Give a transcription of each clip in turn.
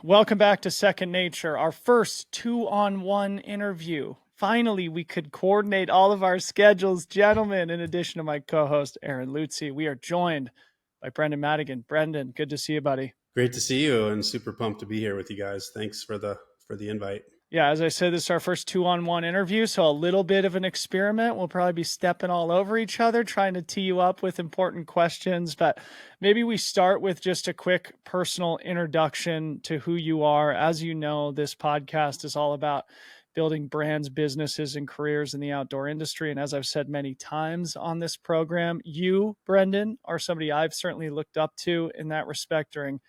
Welcome back to Second Nature, our first 2-on-1 interview. Finally, we could coordinate all of our schedules, gentlemen. In addition to my co-host, Aaron Lutzi, we are joined by Brendan Madigan. Brendan, good to see you, buddy. Great to see you and super pumped to be here with you guys. Thanks for the invite. Yeah, as I said, this is our first 2-on-1 interview, so a little bit of an experiment. We'll probably be stepping all over each other, trying to tee you up with important questions, but maybe we start with just a quick personal introduction to who you are. As you know, this podcast is all about building brands, businesses, and careers in the outdoor industry. And as I've said many times on this program, you, Brendan, are somebody I've certainly looked up to in that respect during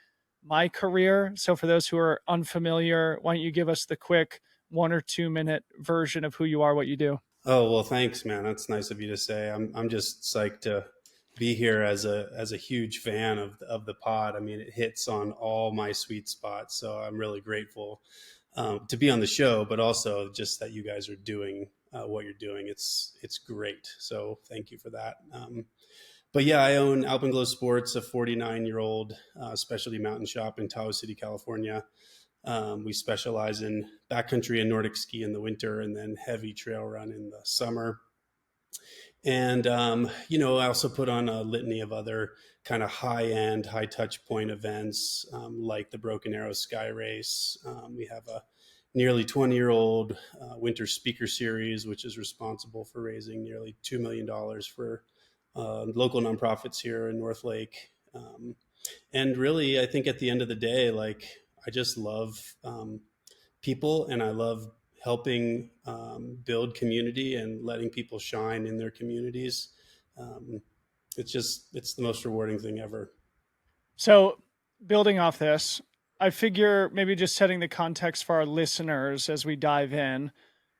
my career. So for those who are unfamiliar, why don't you give us the quick 1 or 2 minute version of who you are, what you do? Oh, well, thanks, man. That's nice of you to say. I'm just psyched to be here as a huge fan of the pod. I mean, it hits on all my sweet spots. So I'm really grateful to be on the show, but also just that you guys are doing what you're doing. It's great. So thank you for that. But yeah, I own Alpenglow Sports, a 49-year-old specialty mountain shop in Tahoe City, California. We specialize in backcountry and Nordic ski in the winter and then heavy trail run in the summer. And, I also put on a litany of other kind of high-end, high-touch point events like the Broken Arrow Sky Race. We have a nearly 20-year-old winter speaker series, which is responsible for raising nearly $2 million for local nonprofits here in North Lake. And really, I think at the end of the day, I just love people, and I love helping build community and letting people shine in their communities. It's the most rewarding thing ever. So building off this, I figure maybe just setting the context for our listeners as we dive in.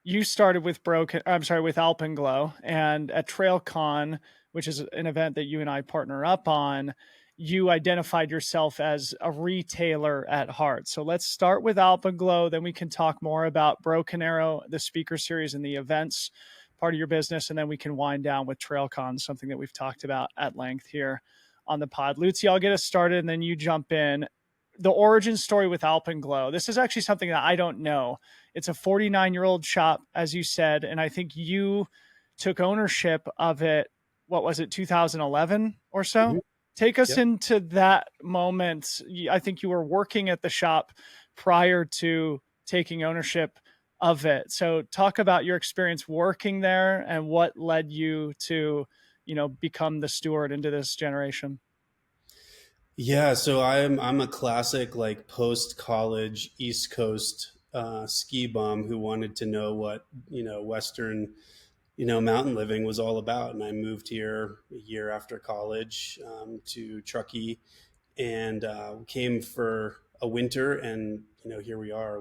You started with Alpenglow, and at TrailCon, which is an event that you and I partner up on, you identified yourself as a retailer at heart. So let's start with Alpenglow, then we can talk more about Broken Arrow, the speaker series, and the events part of your business, and then we can wind down with TrailCon, something that we've talked about at length here on the pod. Lutzi, I'll get us started, and then you jump in. The origin story with Alpenglow. This is actually something that I don't know. It's a 49-year-old shop, as you said, and I think you took ownership of it. What was it, 2011 or so? Mm-hmm. Take us Yep. into that moment. I think you were working at the shop prior to taking ownership of it. So talk about your experience working there and what led you to, become the steward into this generation. Yeah, so I'm a classic post college East Coast ski bum who wanted to know what Western mountain living was all about, and I moved here a year after college to Truckee, and came for a winter, and here we are.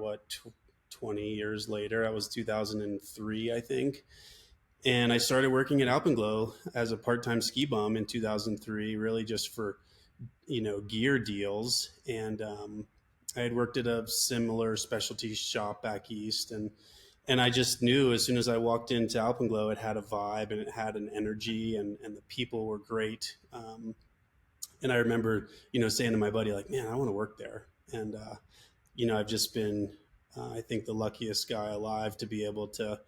20 years later? That was 2003, I think. And I started working at Alpenglow as a part-time ski bum in 2003, really just for gear deals. And I had worked at a similar specialty shop back east, and I just knew as soon as I walked into Alpenglow, it had a vibe and it had an energy, and the people were great. And I remember saying to my buddy, like, man, I want to work there. And I've just been I think the luckiest guy alive to be able to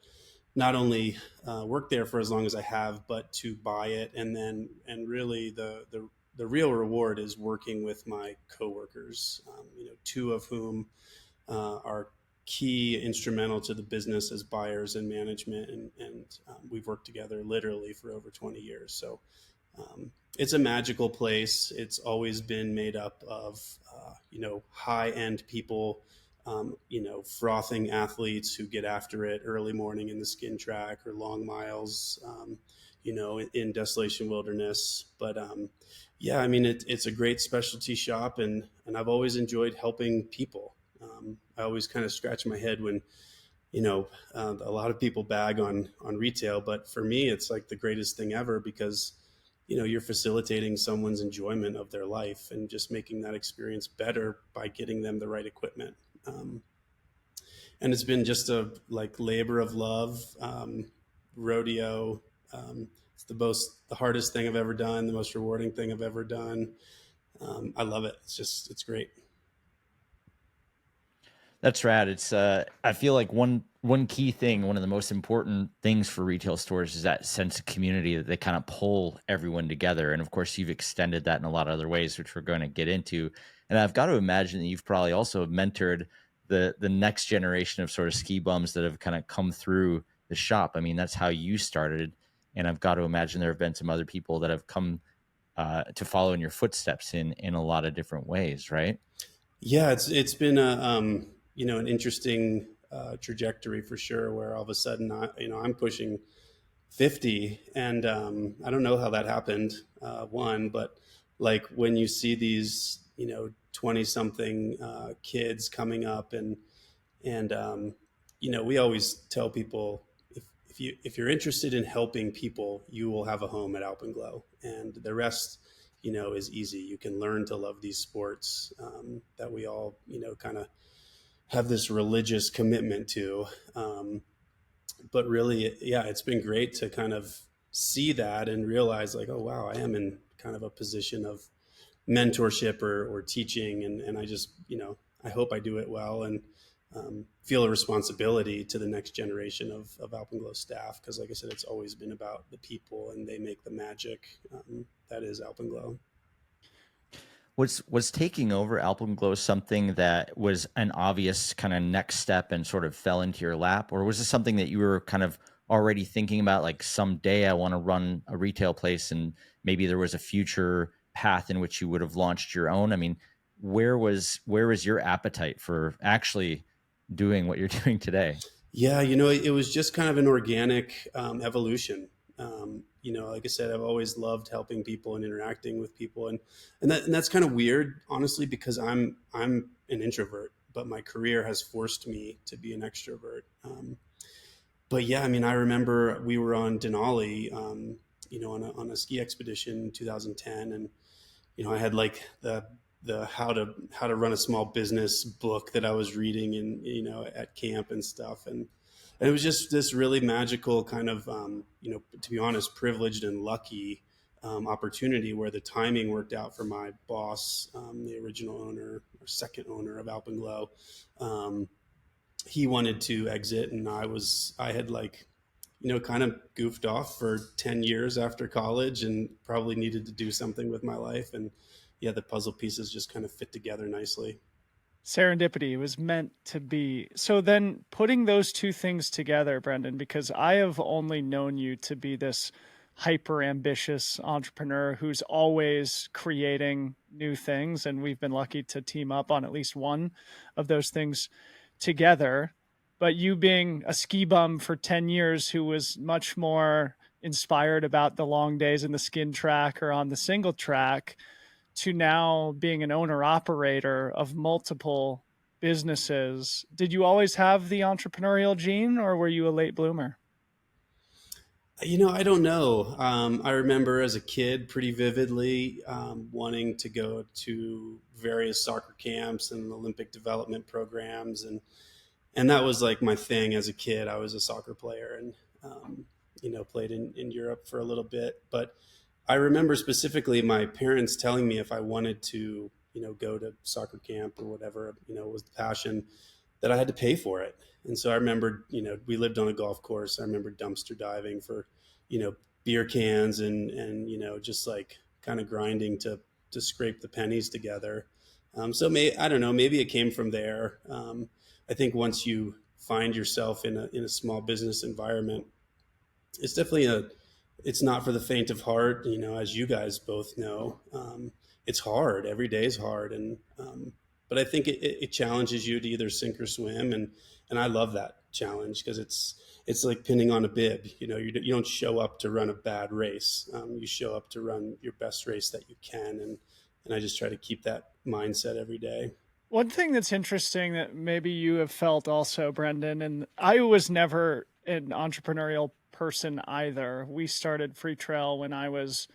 not only work there for as long as I have, but to buy it. And really the real reward is working with my coworkers, two of whom are key instrumental to the business as buyers and management. And we've worked together literally for over 20 years. So it's a magical place. It's always been made up of, high end people, frothing athletes who get after it early morning in the skin track or long miles, in desolation wilderness. But yeah, I mean, it's a great specialty shop, and I've always enjoyed helping people. I always kind of scratch my head when, a lot of people bag on retail, but for me, it's like the greatest thing ever because, you're facilitating someone's enjoyment of their life and just making that experience better by getting them the right equipment. And it's been just a labor of love, rodeo. It's the hardest thing I've ever done, the most rewarding thing I've ever done. I love it. It's great. That's rad. It's I feel like one key thing, one of the most important things for retail stores is that sense of community that they kind of pull everyone together. And of course, you've extended that in a lot of other ways, which we're going to get into. And I've got to imagine that you've probably also mentored the next generation of sort of ski bums that have kind of come through the shop. I mean, that's how you started, and I've got to imagine there have been some other people that have come to follow in your footsteps in a lot of different ways, right? Yeah, it's been a an interesting trajectory for sure. Where all of a sudden, I'm pushing 50, and I don't know how that happened. One, but like when you see these 20 something kids coming up, and we always tell people, if you're interested in helping people, you will have a home at Alpenglow, and the rest is easy. You can learn to love these sports that we all kind of have this religious commitment to. But really, yeah, it's been great to kind of see that and realize, like, oh wow, I am in kind of a position of mentorship or teaching, and I just I hope I do it well, and feel a responsibility to the next generation of Alpenglow staff, because like I said, it's always been about the people, and they make the magic that is Alpenglow. Was taking over Alpenglow something that was an obvious kind of next step and sort of fell into your lap, or was this something that you were kind of already thinking about, like someday I want to run a retail place, and maybe there was a future path in which you would have launched your own? I mean, where was your appetite for actually doing what you're doing today? Yeah, it was just kind of an organic evolution. Like I said, I've always loved helping people and interacting with people, and that's kind of weird, honestly, because I'm an introvert, but my career has forced me to be an extrovert. But yeah, I mean, I remember we were on Denali, on a ski expedition in 2010, and I had like the how to run a small business book that I was reading and at camp and stuff, and it was just this really magical kind of to be honest, privileged and lucky opportunity where the timing worked out for my boss, the original owner or second owner of Alpenglow. Um, he wanted to exit, and I had like kind of goofed off for 10 years after college and probably needed to do something with my life. And yeah, the puzzle pieces just kind of fit together nicely. Serendipity was meant to be. So then putting those two things together, Brendan, because I have only known you to be this hyper ambitious entrepreneur who's always creating new things. And we've been lucky to team up on at least one of those things together. But you being a ski bum for 10 years who was much more inspired about the long days in the skin track or on the single track, to now being an owner operator of multiple businesses. Did you always have the entrepreneurial gene, or were you a late bloomer? I don't know. I remember as a kid pretty vividly wanting to go to various soccer camps and Olympic development programs, and that was like my thing as a kid. I was a soccer player, and played in Europe for a little bit. But I remember specifically my parents telling me if I wanted to, go to soccer camp or whatever, was the passion, that I had to pay for it. And so I remember, we lived on a golf course. I remember dumpster diving for, you know, beer cans and just like kind of grinding to scrape the pennies together. I don't know, maybe it came from there. I think once you find yourself in a small business environment, it's definitely it's not for the faint of heart, as you guys both know. It's hard. Every day is hard. But I think it challenges you to either sink or swim. And I love that challenge because it's like pinning on a bib. You don't show up to run a bad race. You show up to run your best race that you can. And I just try to keep that mindset every day. One thing that's interesting that maybe you have felt also, Brendan, and I was never an entrepreneurial person either. We started Free Trail when I was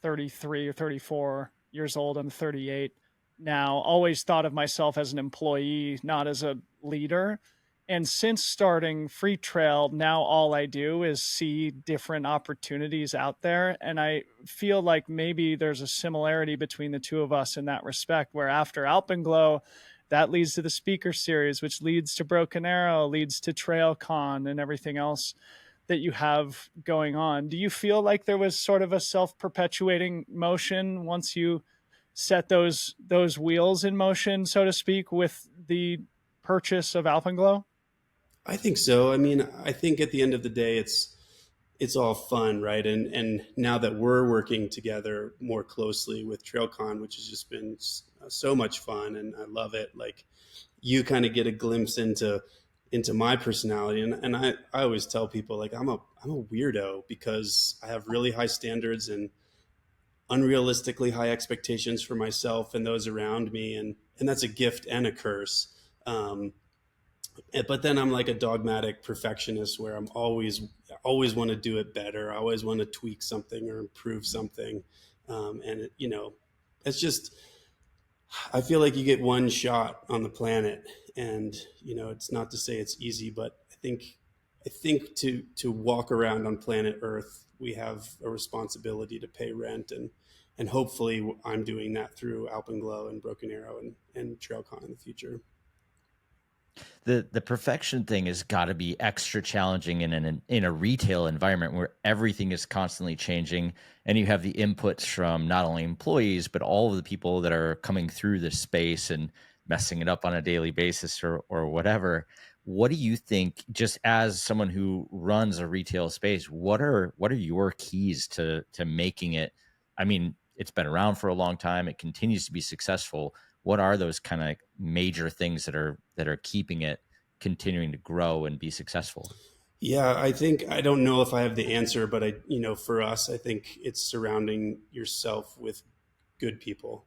33 or 34 years old. I'm 38 now. Always thought of myself as an employee, not as a leader. And since starting Free Trail, now all I do is see different opportunities out there. And I feel like maybe there's a similarity between the two of us in that respect, where after Alpenglow, that leads to the speaker series, which leads to Broken Arrow, leads to TrailCon and everything else that you have going on. Do you feel like there was sort of a self-perpetuating motion once you set those wheels in motion, so to speak, with the purchase of Alpenglow? I think so. I mean, I think at the end of the day, it's all fun, right? And now that we're working together more closely with TrailCon, which has just been so much fun, and I love it. Like, you kind of get a glimpse into my personality, and I always tell people, like, I'm a weirdo because I have really high standards and unrealistically high expectations for myself and those around me, and that's a gift and a curse. Um, but then I'm like a dogmatic perfectionist where I'm always want to do it better. I always want to tweak something or improve something. And it's just, I feel like you get one shot on the planet, and it's not to say it's easy, but I think to walk around on planet Earth, we have a responsibility to pay rent, and hopefully I'm doing that through Alpenglow and Broken Arrow and TrailCon in the future. The perfection thing has got to be extra challenging in a retail environment where everything is constantly changing, and you have the inputs from not only employees but all of the people that are coming through this space and messing it up on a daily basis or whatever. What do you think, just as someone who runs a retail space, what are your keys to making it? I mean, it's been around for a long time, it continues to be successful. What are those kind of major things that are keeping it continuing to grow and be successful? Yeah, I don't know if I have the answer, but for us, I think it's surrounding yourself with good people,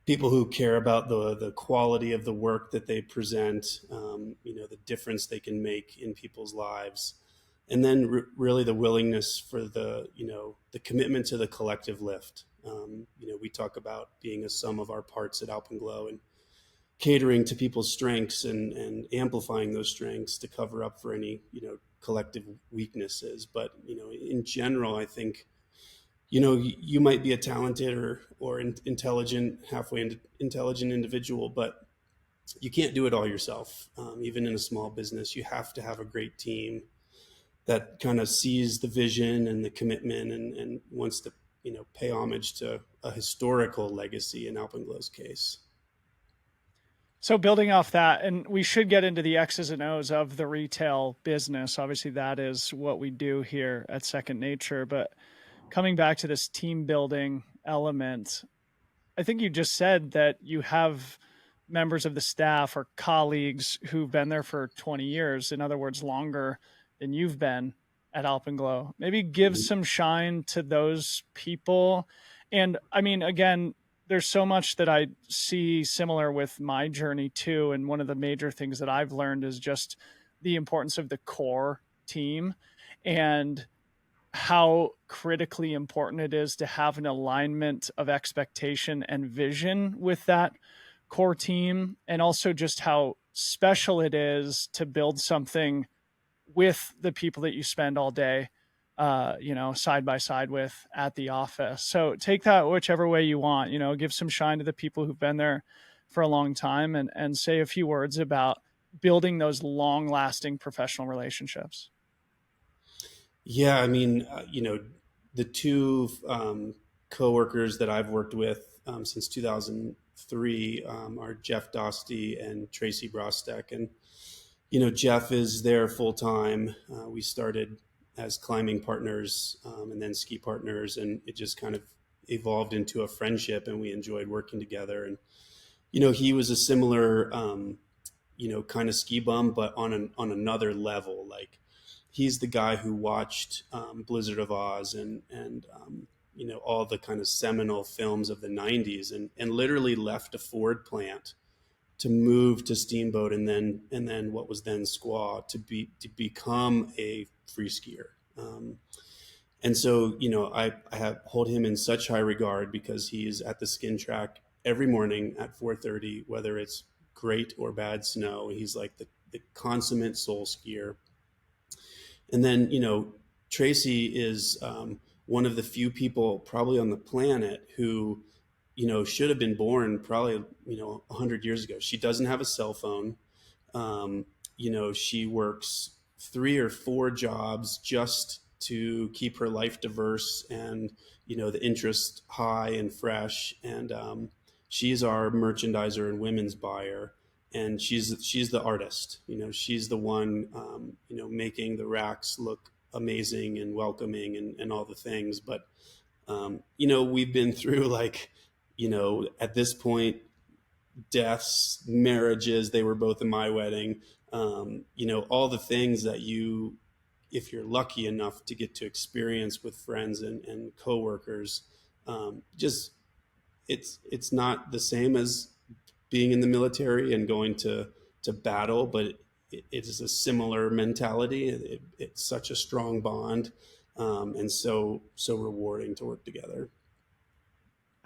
people who care about the quality of the work that they present, the difference they can make in people's lives, and then really the willingness for the commitment to the collective lift. We talk about being a sum of our parts at Alpenglow, and catering to people's strengths and amplifying those strengths to cover up for any collective weaknesses. But in general, I think you might be a talented or intelligent, halfway intelligent individual, but you can't do it all yourself. Even in a small business, you have to have a great team that kind of sees the vision and the commitment, and wants to pay homage to a historical legacy in Alpenglow's case. So building off that, and we should get into the X's and O's of the retail business. Obviously, that is what we do here at Second Nature. But coming back to this team building element, I think you just said that you have members of the staff or colleagues who've been there for 20 years. In other words, longer than you've been at Alpenglow. Maybe give some shine to those people. And I mean, again, there's so much that I see similar with my journey too. And one of the major things that I've learned is just the importance of the core team and how critically important it is to have an alignment of expectation and vision with that core team, and also just how special it is to build something with the people that you spend all day side by side with at the office. So take that whichever way you want, give some shine to the people who've been there for a long time, and say a few words about building those long lasting professional relationships. Yeah, I mean, the two coworkers that I've worked with since 2003 are Jeff Dosty and Tracy Brostek, and Jeff is there full time. We started as climbing partners, and then ski partners, and it just kind of evolved into a friendship, and we enjoyed working together. And he was a similar kind of ski bum, but on another level. Like, he's the guy who watched Blizzard of Oz and all the kind of seminal films of the 90s, and literally left a Ford plant to move to Steamboat, and then what was then Squaw, to become a free skier. And so I hold him in such high regard because he's at the skin track every morning at 4:30, whether it's great or bad snow. He's like the consummate soul skier. And then Tracy is one of the few people probably on the planet who should have been born probably, 100 years ago. She doesn't have a cell phone. She works 3 or 4 jobs just to keep her life diverse and, the interest high and fresh. And she's our merchandiser and women's buyer. And she's the artist. She's the one, making the racks look amazing and welcoming and all the things. But, we've been through like, at this point, deaths, marriages. They were both in my wedding. All the things that if you're lucky enough to get to experience with friends and coworkers, just it's not the same as being in the military and going to battle, but it is a similar mentality. It's such a strong bond, and so rewarding to work together.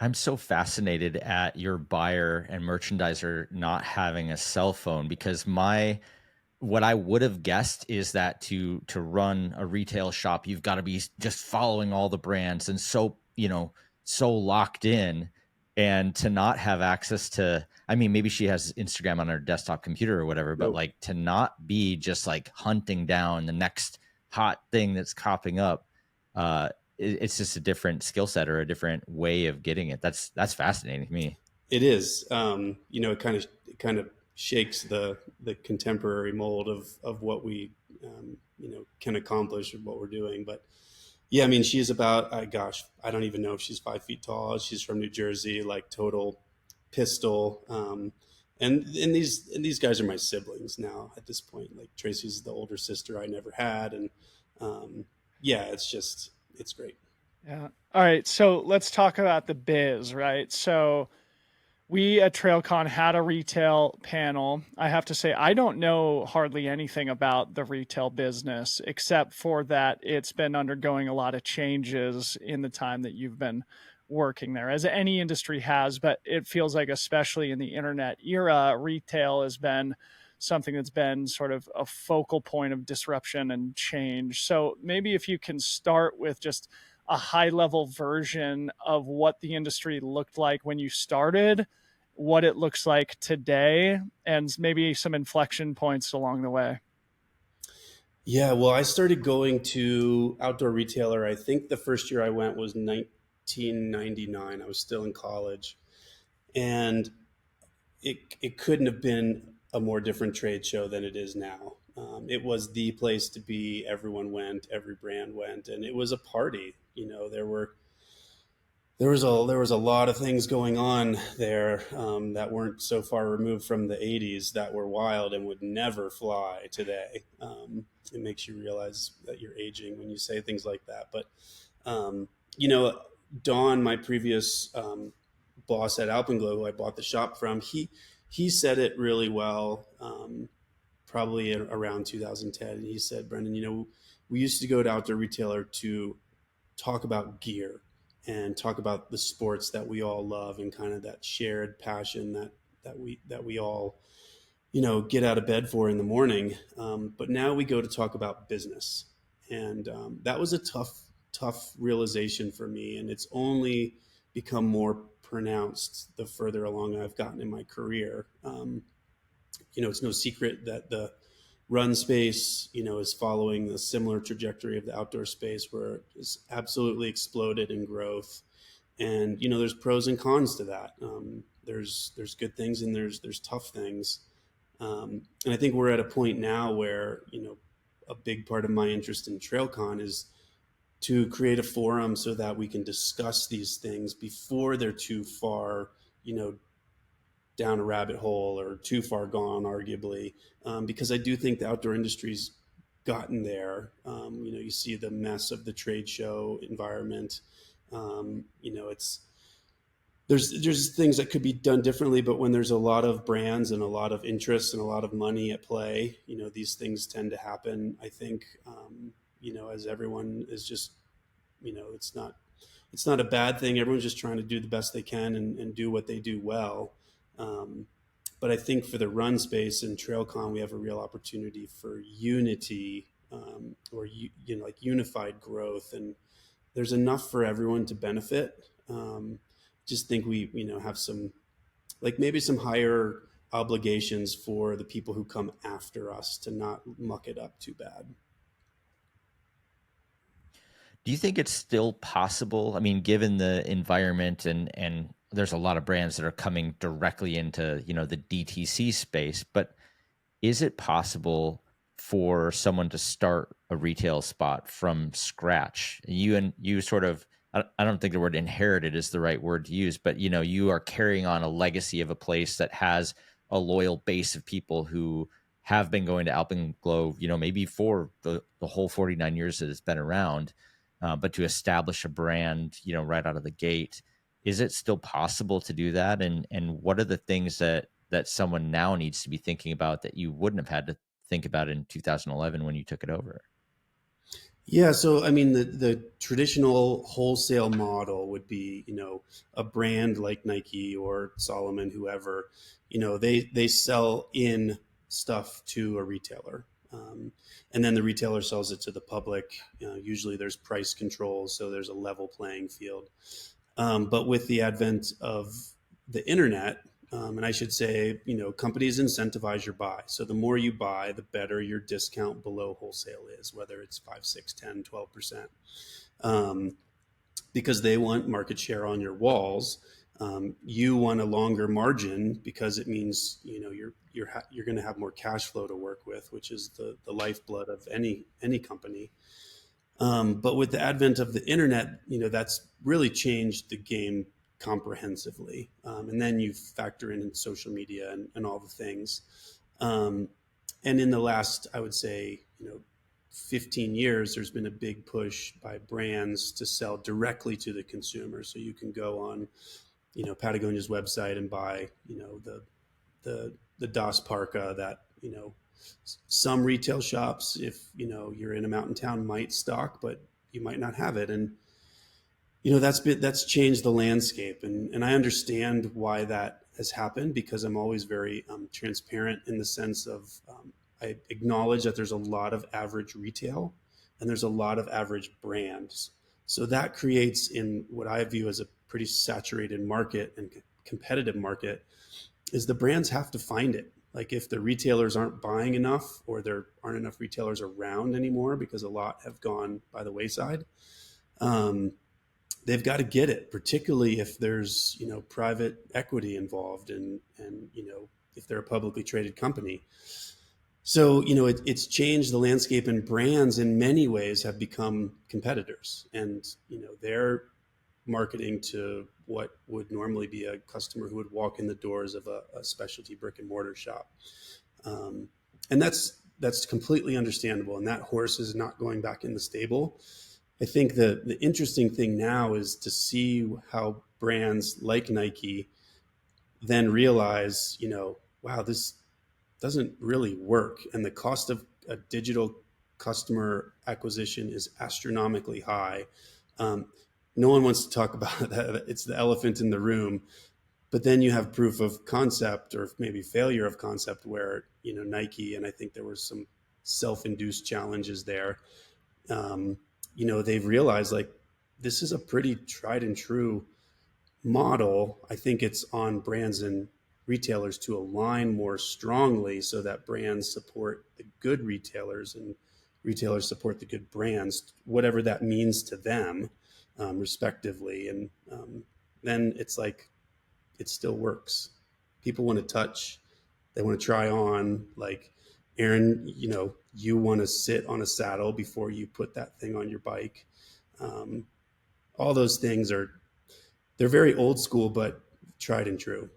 I'm so fascinated at your buyer and merchandiser not having a cell phone, because what I would have guessed is that to run a retail shop, you've got to be just following all the brands and so locked in, and to not have access to, I mean, maybe she has Instagram on her desktop computer or whatever, but Nope. like to not be just like hunting down the next hot thing that's popping up. It's just a different skill set or a different way of getting it. That's fascinating to me. It is. It kind of shakes the contemporary mold of what we can accomplish with what we're doing. But yeah, I mean, she's about I don't even know if she's 5 feet tall. She's from New Jersey, like total pistol. And these guys are my siblings now at this point. Like Tracy's the older sister I never had, and yeah, it's great. Yeah. All right. So let's talk about the biz, right? So we at TrailCon had a retail panel. I have to say, I don't know hardly anything about the retail business, except for that it's been undergoing a lot of changes in the time that you've been working there, as any industry has. But it feels like, especially in the internet era, retail has been something that's been sort of a focal point of disruption and change. So maybe if you can start with just a high level version of what the industry looked like when you started, what it looks like today, and maybe some inflection points along the way. Yeah, well, I started going to Outdoor Retailer. I think the first year I went was 1999. I was still in college, and it couldn't have been a more different trade show than it is now. It was the place to be. Everyone went, every brand went, and it was a party. There was a lot of things going on there that weren't so far removed from the 80s that were wild and would never fly today. It makes you realize that you're aging when you say things like that. But um, you know, Don, my previous boss at Alpenglow, who I bought the shop from, he said it really well. Probably around 2010, he said, "Brendan, we used to go to Outdoor Retailer to talk about gear and talk about the sports that we all love and kind of that shared passion that we all get out of bed for in the morning. But now we go to talk about business, and that was a tough realization for me, and it's only become more pronounced the further along I've gotten in my career. It's no secret that the run space, is following the similar trajectory of the outdoor space, where it's absolutely exploded in growth. And there's pros and cons to that. There's good things and there's tough things. And I think we're at a point now where a big part of my interest in TrailCon is to create a forum so that we can discuss these things before they're too far, down a rabbit hole or too far gone, arguably, because I do think the outdoor industry's gotten there. You see the mess of the trade show environment. It's there's things that could be done differently, but when there's a lot of brands and a lot of interest and a lot of money at play, these things tend to happen. I think, as everyone is just, it's not a bad thing. Everyone's just trying to do the best they can and do what they do well. But I think for the run space and TrailCon, we have a real opportunity for unity, or like unified growth, and there's enough for everyone to benefit. just think we, have some, like maybe some higher obligations for the people who come after us to not muck it up too bad. Do you think it's still possible? I mean, given the environment and there's a lot of brands that are coming directly into, the DTC space, but is it possible for someone to start a retail spot from scratch? You sort of, I don't think the word inherited is the right word to use, but you are carrying on a legacy of a place that has a loyal base of people who have been going to Alpenglow, maybe for the whole 49 years that it's been around. But to establish a brand, right out of the gate, is it still possible to do that? And what are the things that someone now needs to be thinking about that you wouldn't have had to think about in 2011 when you took it over? Yeah, so I mean, the traditional wholesale model would be, a brand like Nike or Solomon, whoever, they sell in stuff to a retailer, and then the retailer sells it to the public. Usually, there's price controls, so there's a level playing field. But with the advent of the internet, and I should say, companies incentivize your buy. So the more you buy, the better your discount below wholesale is, whether it's 5, 6, 10, 12%. Because they want market share on your walls. You want a longer margin because it means, you're going to have more cash flow to work with, which is the lifeblood of any company. But with the advent of the internet, that's really changed the game comprehensively. And then you factor in social media and all the things. And in the last, I would say, 15 years, there's been a big push by brands to sell directly to the consumer. So you can go on, Patagonia's website and buy, the DOS parka that, some retail shops, if you're in a mountain town, might stock, but you might not have it. And that's changed the landscape, and I understand why that has happened, because I'm always very transparent in the sense of I acknowledge that there's a lot of average retail and there's a lot of average brands. So that creates, in what I view as a pretty saturated market and competitive market, is the brands have to find it. Like if the retailers aren't buying enough, or there aren't enough retailers around anymore because a lot have gone by the wayside, they've got to get it, particularly if there's, private equity involved, and if they're a publicly traded company. So, it's changed the landscape, and brands in many ways have become competitors, and, they're marketing to what would normally be a customer who would walk in the doors of a specialty brick and mortar shop. And that's completely understandable. And that horse is not going back in the stable. I think the interesting thing now is to see how brands like Nike then realize, wow, this doesn't really work. And the cost of a digital customer acquisition is astronomically high. No one wants to talk about that. It's the elephant in the room. But then you have proof of concept, or maybe failure of concept, where, Nike, and I think there were some self-induced challenges there. They've realized, like, this is a pretty tried and true model. I think it's on brands and retailers to align more strongly, so that brands support the good retailers and retailers support the good brands, whatever that means to them, respectively. And then it's like, it still works. People want to touch, they want to try on. Like, Aaron, you want to sit on a saddle before you put that thing on your bike. All those things they're very old school, but tried and true.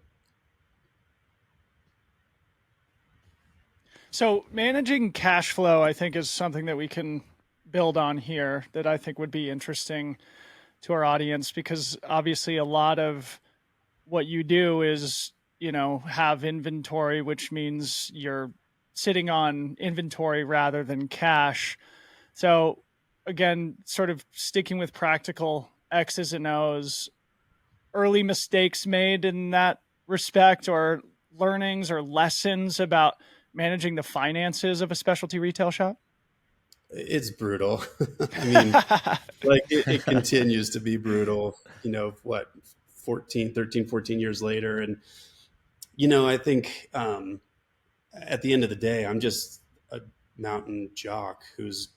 So managing cash flow, I think, is something that we can build on here that I think would be interesting to our audience, because obviously a lot of what you do is, have inventory, which means you're sitting on inventory rather than cash. So again, sort of sticking with practical X's and O's, early mistakes made in that respect, or learnings or lessons about managing the finances of a specialty retail shop? It's brutal. I mean, like it continues to be brutal. What, 13, 14 years later. And, I think at the end of the day, I'm just a mountain jock who's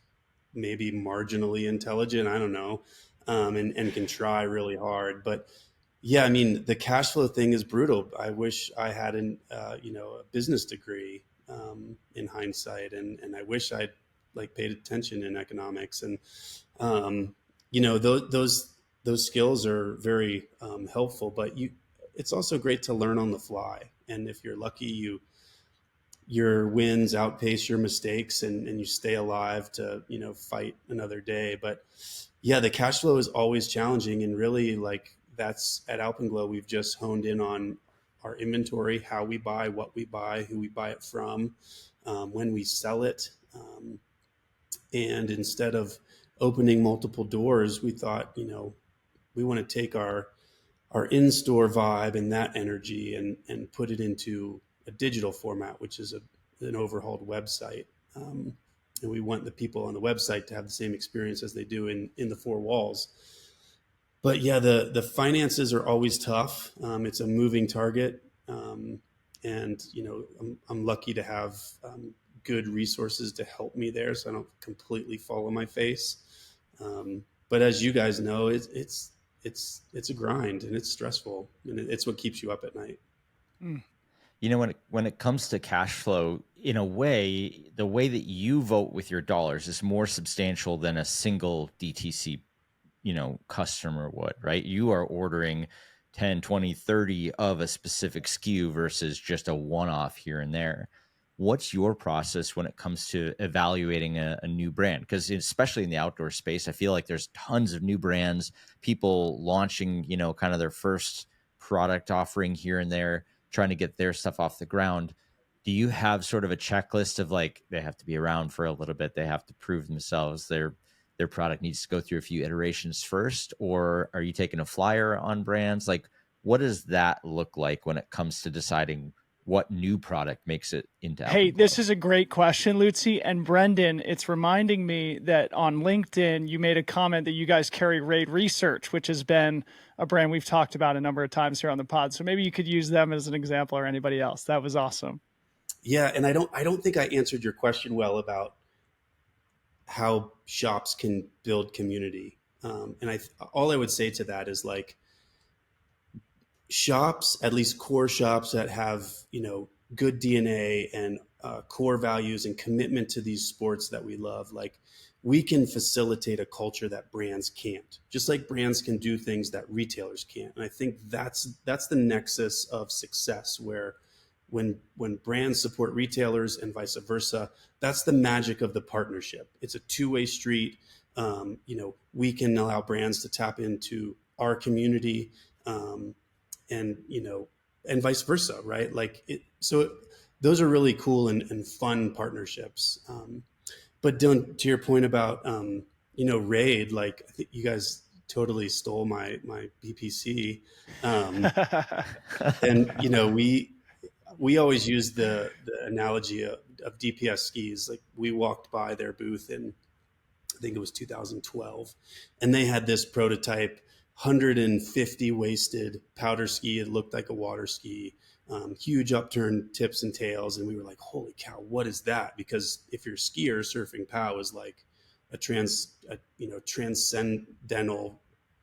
maybe marginally intelligent. I don't know. And can try really hard. But yeah, I mean, the cash flow thing is brutal. I wish I had a business degree in hindsight. And I wish I'd like paid attention in economics. And, those skills are very helpful, but it's also great to learn on the fly. And if you're lucky, your wins outpace your mistakes, and you stay alive to fight another day. But yeah, the cash flow is always challenging, and really, like, that's at Alpenglow, we've just honed in on our inventory, how we buy, what we buy, who we buy it from, when we sell it. And instead of opening multiple doors, we thought, we want to take our in-store vibe and that energy and put it into a digital format, which is an overhauled website. And we want the people on the website to have the same experience as they do in the four walls. But yeah, the finances are always tough. It's a moving target. And, I'm lucky to have good resources to help me there, so I don't completely fall on my face. But as you guys know, it's a grind, and it's stressful, and it's what keeps you up at night. Mm. When it comes to cash flow, in a way, the way that you vote with your dollars is more substantial than a single DTC, customer would, right? You are ordering 10, 20, 30 of a specific SKU versus just a one-off here and there. What's your process when it comes to evaluating a new brand? Because especially in the outdoor space, I feel like there's tons of new brands, people launching, kind of their first product offering here and there, trying to get their stuff off the ground. Do you have sort of a checklist of like, they have to be around for a little bit, they have to prove themselves, their product needs to go through a few iterations first? Or are you taking a flyer on brands? Like, what does that look like when it comes to deciding what new product makes it into Hey, Alpenglow? this is a great question, Lutzi. And Brendan, it's reminding me that on LinkedIn, you made a comment that you guys carry Raid Research, which has been a brand we've talked about a number of times here on the pod. So maybe you could use them as an example, or anybody else. That was awesome. Yeah, and I don't think I answered your question well about how shops can build community. And all I would say to that is, like, shops, at least core shops that have, good DNA and core values and commitment to these sports that we love, like, we can facilitate a culture that brands can't, just like brands can do things that retailers can't. And I think that's the nexus of success, where when brands support retailers and vice versa, that's the magic of the partnership. It's a two-way street. We can allow brands to tap into our community, and and vice versa, right? So those are really cool and fun partnerships. But Dylan, to your point about Raid, like, I think you guys totally stole my BPC, and we always use the analogy of DPS skis. Like, we walked by their booth in, I think it was 2012, and they had this prototype 150 wasted powder ski. It looked like a water ski, huge upturned tips and tails. And we were like, holy cow, what is that? Because if you're a skier, surfing POW is like a transcendental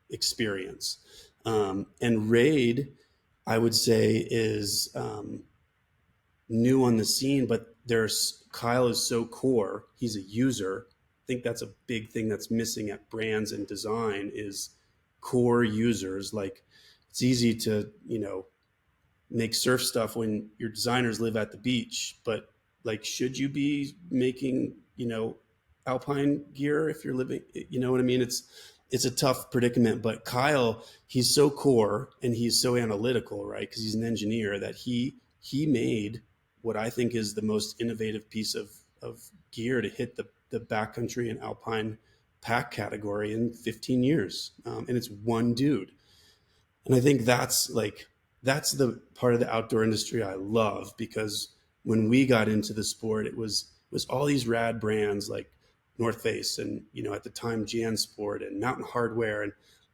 experience. And Raid, I would say, is new on the scene, but Kyle is so core. He's a user. I think that's a big thing that's missing at brands and design is core users. Like, it's easy to, make surf stuff when your designers live at the beach, but, like, should you be making, alpine gear if you're living, you know what I mean? It's a tough predicament, but Kyle, he's so core and he's so analytical, right? Because he's an engineer, that he made what I think is the most innovative piece of gear to hit the backcountry and alpine pack category in 15 years. And it's one dude. And I think that's the part of the outdoor industry I love, because when we got into the sport, it was all these rad brands like North Face and, at the time, JanSport and Mountain Hardwear.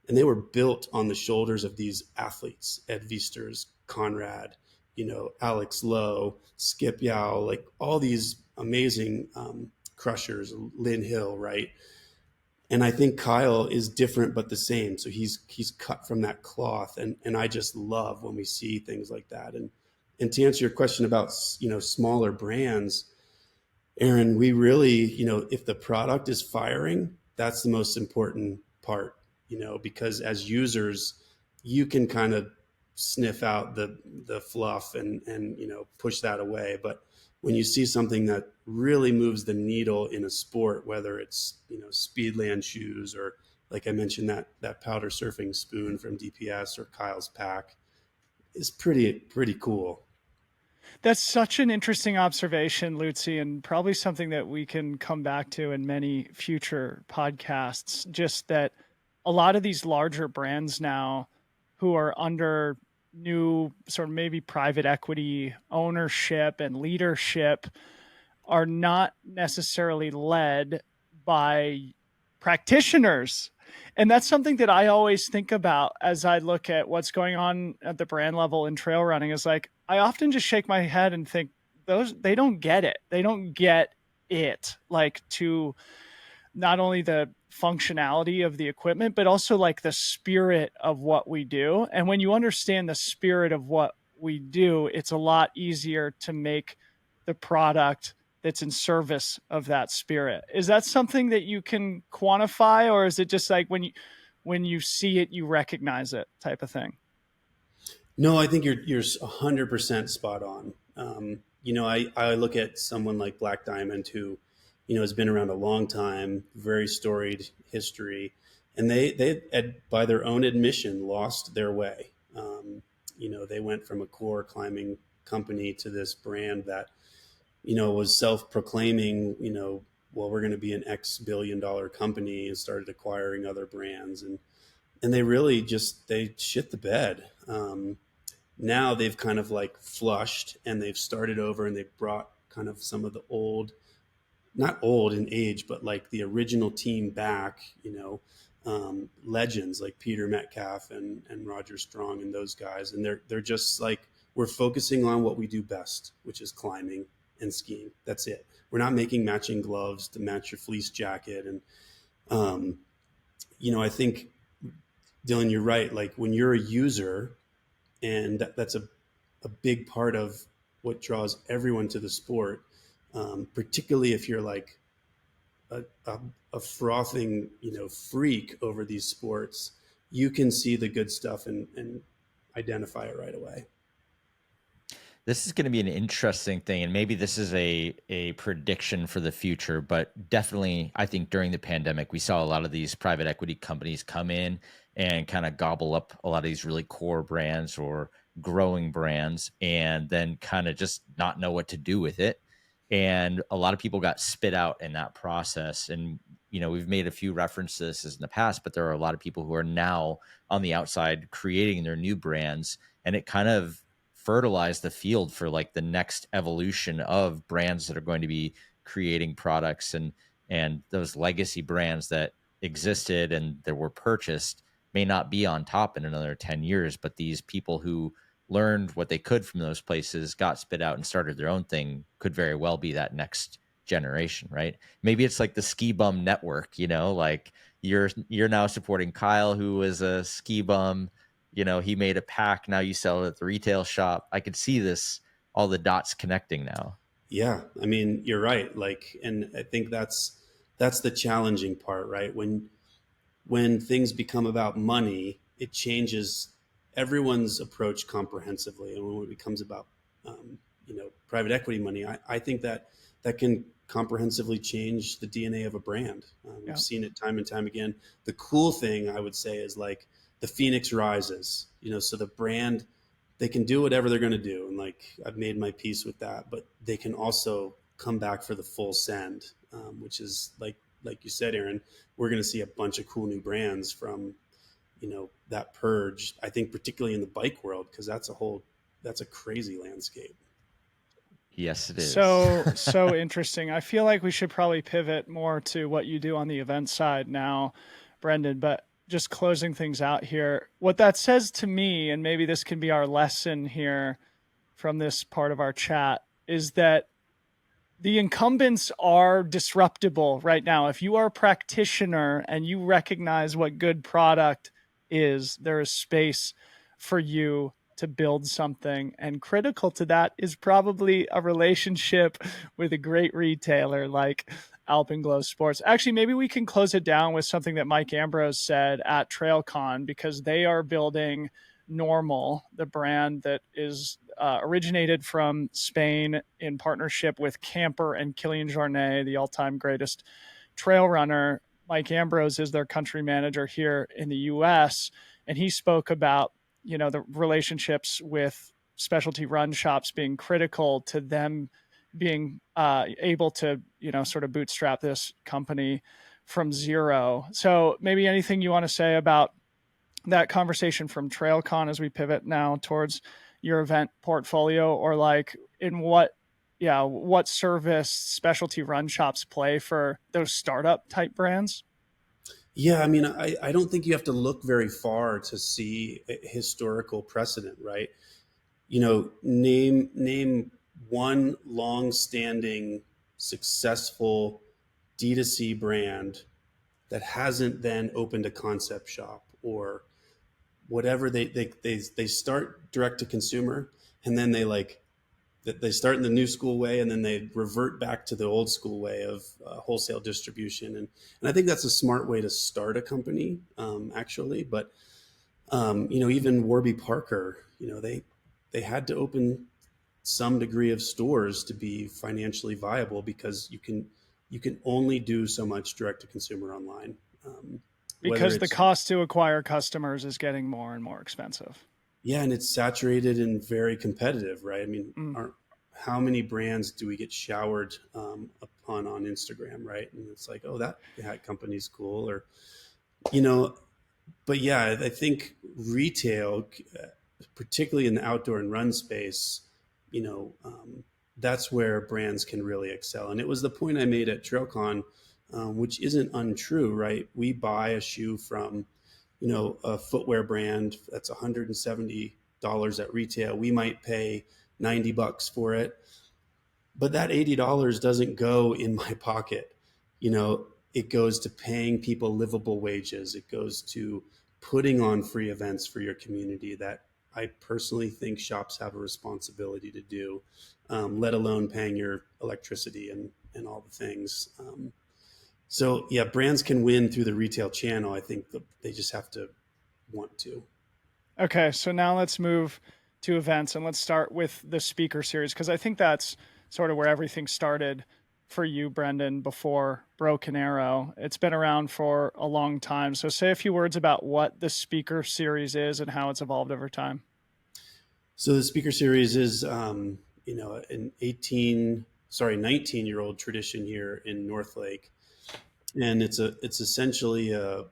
and they were built on the shoulders of these athletes: Ed Viesturs, Conrad, Alex Lowe, Skip Yao, like all these amazing crushers, Lynn Hill, right? And I think Kyle is different but the same. So he's cut from that cloth, and I just love when we see things like that. And to answer your question about smaller brands, Aaron, we really, if the product is firing, that's the most important part, because as users, you can kind of sniff out the fluff and push that away. But when you see something that really moves the needle in a sport, whether it's Speedland shoes, or like I mentioned, that powder surfing spoon from DPS, or Kyle's pack, is pretty cool. That's such an interesting observation, Lutzi, and probably something that we can come back to in many future podcasts. Just that a lot of these larger brands now, who are under new sort of maybe private equity ownership and leadership, are not necessarily led by practitioners. And that's something that I always think about as I look at what's going on at the brand level in trail running. Is like, I often just shake my head and think, they don't get it. They don't get it, like, to not only the functionality of the equipment, but also like the spirit of what we do. And when you understand the spirit of what we do, it's a lot easier to make the product that's in service of that spirit. Is that something that you can quantify, or is it just like when you see it, you recognize it type of thing? No, I think you're 100% spot on. I look at someone like Black Diamond, who, has been around a long time, very storied history, and they by their own admission, lost their way. They went from a core climbing company to this brand that, was self-proclaiming, well, we're going to be an X billion-dollar company, and started acquiring other brands, and they really they shit the bed. Now they've kind of like flushed, and they've started over, and they've brought kind of some of the old, not old in age, but like the original team back, legends like Peter Metcalf and Roger Strong and those guys. And they're just like, we're focusing on what we do best, which is climbing and skiing. That's it. We're not making matching gloves to match your fleece jacket. And, I think, Dylan, you're right. Like, when you're a user, and that's a big part of what draws everyone to the sport, particularly if you're like a frothing, freak over these sports, you can see the good stuff and identify it right away. This is going to be an interesting thing, and maybe this is a prediction for the future, but definitely I think during the pandemic, we saw a lot of these private equity companies come in and kind of gobble up a lot of these really core brands or growing brands, and then kind of just not know what to do with it. And a lot of people got spit out in that process. And, we've made a few references in the past, but there are a lot of people who are now on the outside creating their new brands, and it kind of fertilize the field for like the next evolution of brands that are going to be creating products, and those legacy brands that existed and that were purchased may not be on top in another 10 years, but these people who learned what they could from those places, got spit out and started their own thing, could very well be that next generation, right? Maybe it's like the Ski Bum Network, like you're now supporting Kyle, who was a ski bum. He made a pack. Now you sell it at the retail shop. I could see this, all the dots connecting now. Yeah. I mean, you're right. Like, and I think that's the challenging part, right? When things become about money, it changes everyone's approach comprehensively. And when it becomes about, private equity money, I think that can comprehensively change the DNA of a brand. We've seen it time and time again. The cool thing I would say is like, the Phoenix rises, so the brand, they can do whatever they're going to do. And like, I've made my peace with that, but they can also come back for the full send, which is like you said, Aaron, we're going to see a bunch of cool new brands from, that purge. I think particularly in the bike world, because that's a crazy landscape. Yes, it is. So interesting. I feel like we should probably pivot more to what you do on the event side now, Brendan, but just closing things out here, what that says to me, and maybe this can be our lesson here from this part of our chat, is that the incumbents are disruptible right now. If you are a practitioner and you recognize what good product is, there is space for you to build something. And critical to that is probably a relationship with a great retailer like Alpenglow Sports. Actually, maybe we can close it down with something that Mike Ambrose said at TrailCon, because they are building Normal, the brand that is originated from Spain in partnership with Camper and Kilian Jornet, the all-time greatest trail runner. Mike Ambrose is their country manager here in the U.S., and he spoke about, the relationships with specialty run shops being critical to them being able to, sort of bootstrap this company from zero. So maybe anything you want to say about that conversation from TrailCon as we pivot now towards your event portfolio, or like in what service specialty run shops play for those startup type brands? Yeah, I mean, I don't think you have to look very far to see a historical precedent, right? Name one long-standing, successful D2C brand that hasn't then opened a concept shop or whatever. They start direct to consumer, and then they start in the new school way, and then they revert back to the old school way of wholesale distribution. And I think that's a smart way to start a company, actually. But even Warby Parker, they had to open some degree of stores to be financially viable, because you can only do so much direct to consumer online. Because the cost to acquire customers is getting more and more expensive. Yeah, and it's saturated and very competitive, right? I mean, how many brands do we get showered upon on Instagram, right? And it's like, oh, that company's cool, or But yeah, I think retail, particularly in the outdoor and run space, that's where brands can really excel. And it was the point I made at TrailCon, which isn't untrue, right? We buy a shoe from a footwear brand that's $170 at retail. We might pay $90 for it, but that $80 doesn't go in my pocket. It goes to paying people livable wages. It goes to putting on free events for your community that I personally think shops have a responsibility to do, let alone paying your electricity and all the things. So yeah, brands can win through the retail channel. I think they just have to want to. Okay, so now let's move to events, and let's start with the speaker series, because I think that's sort of where everything started for you, Brendan, before Broken Arrow. It's been around for a long time. So say a few words about what the speaker series is and how it's evolved over time. So the speaker series is, an 19-year-old tradition here in North Lake. And it's essentially a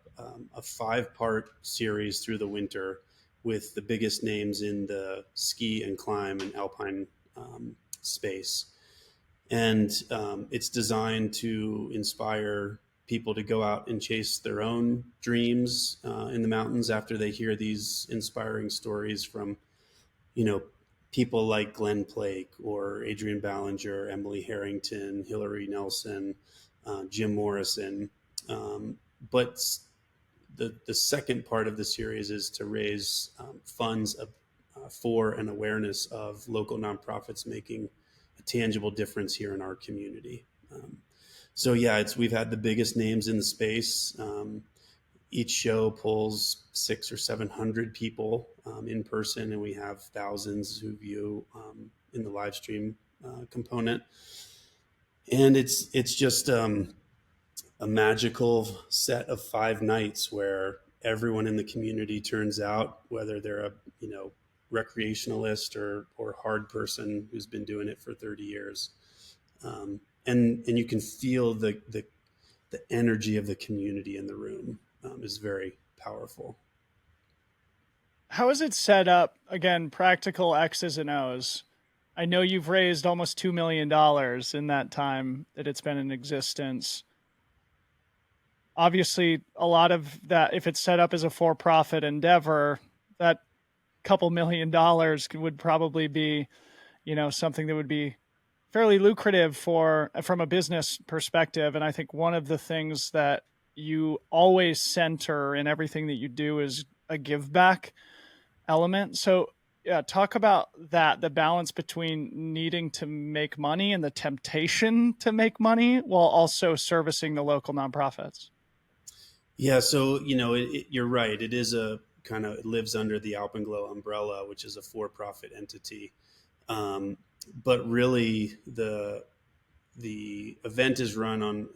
5-part series through the winter with the biggest names in the ski and climb and alpine space. And it's designed to inspire people to go out and chase their own dreams in the mountains after they hear these inspiring stories from, people like Glenn Plake or Adrian Ballinger, Emily Harrington, Hillary Nelson, Jim Morrison. But the second part of the series is to raise funds for an awareness of local nonprofits making a tangible difference here in our community. So yeah, we've had the biggest names in the space. Each show pulls 600 or 700 people in person, and we have thousands who view in the live stream component. And it's just a magical set of 5 nights where everyone in the community turns out, whether they're a recreationalist or hard person who's been doing it for 30 years. And you can feel the energy of the community in the room is very powerful. How is it set up? Again, practical X's and O's. I know you've raised almost $2 million in that time that it's been in existence. obviously a lot of that, if it's set up as a for-profit endeavor, that couple $1 million would probably be, something that would be fairly lucrative from a business perspective. And I think one of the things that you always center in everything that you do is a give back element. So yeah, talk about that, the balance between needing to make money and the temptation to make money while also servicing the local nonprofits. Yeah, so you're right. It is a kind of, it lives under the Alpenglow umbrella, which is a for-profit entity. Um, but really, the event is run on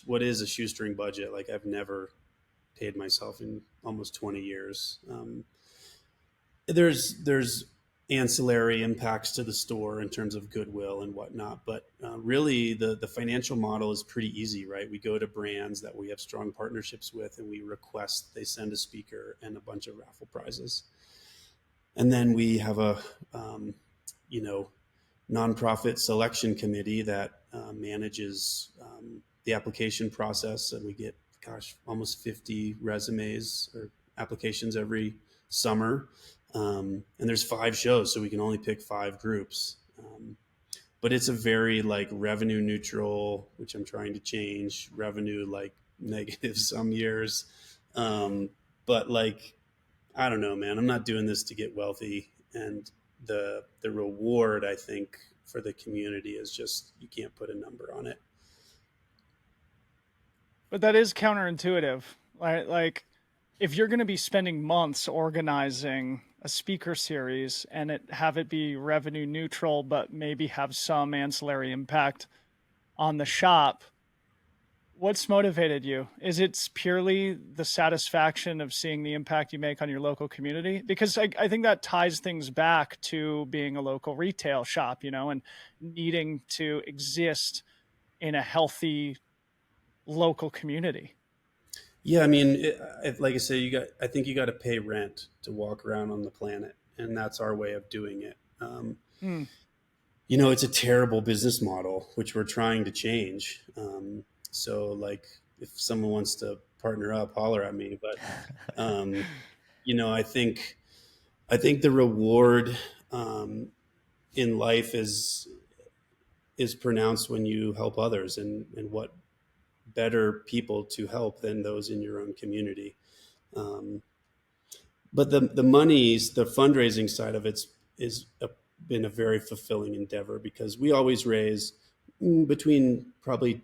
what is a shoestring budget. Like I've never paid myself in almost 20 years. There's ancillary impacts to the store in terms of goodwill and whatnot, but really the financial model is pretty easy, right? We go to brands that we have strong partnerships with, and we request they send a speaker and a bunch of raffle prizes, and then we have a you know nonprofit selection committee that manages the application process, and we get, gosh, almost 50 resumes or applications every summer. And there's 5 shows, so we can only pick 5 groups. But it's a very like revenue neutral, which I'm trying to change, revenue like negative some years. But like, I don't know, man, I'm not doing this to get wealthy. And the reward, I think, for the community is just, you can't put a number on it. But that is counterintuitive, right? Like, if you're going to be spending months organizing a speaker series and have it be revenue neutral, but maybe have some ancillary impact on the shop, what's motivated you? Is it purely the satisfaction of seeing the impact you make on your local community? Because I think that ties things back to being a local retail shop, and needing to exist in a healthy local community. Yeah, I mean, like I say, I think you got to pay rent to walk around on the planet, and that's our way of doing it. Hmm. It's a terrible business model, which we're trying to change. So, like, if someone wants to partner up, holler at me. But, I think the reward in life is pronounced when you help others, and what better people to help than those in your own community. Um, but the fundraising side of it's been a very fulfilling endeavor, because we always raise between probably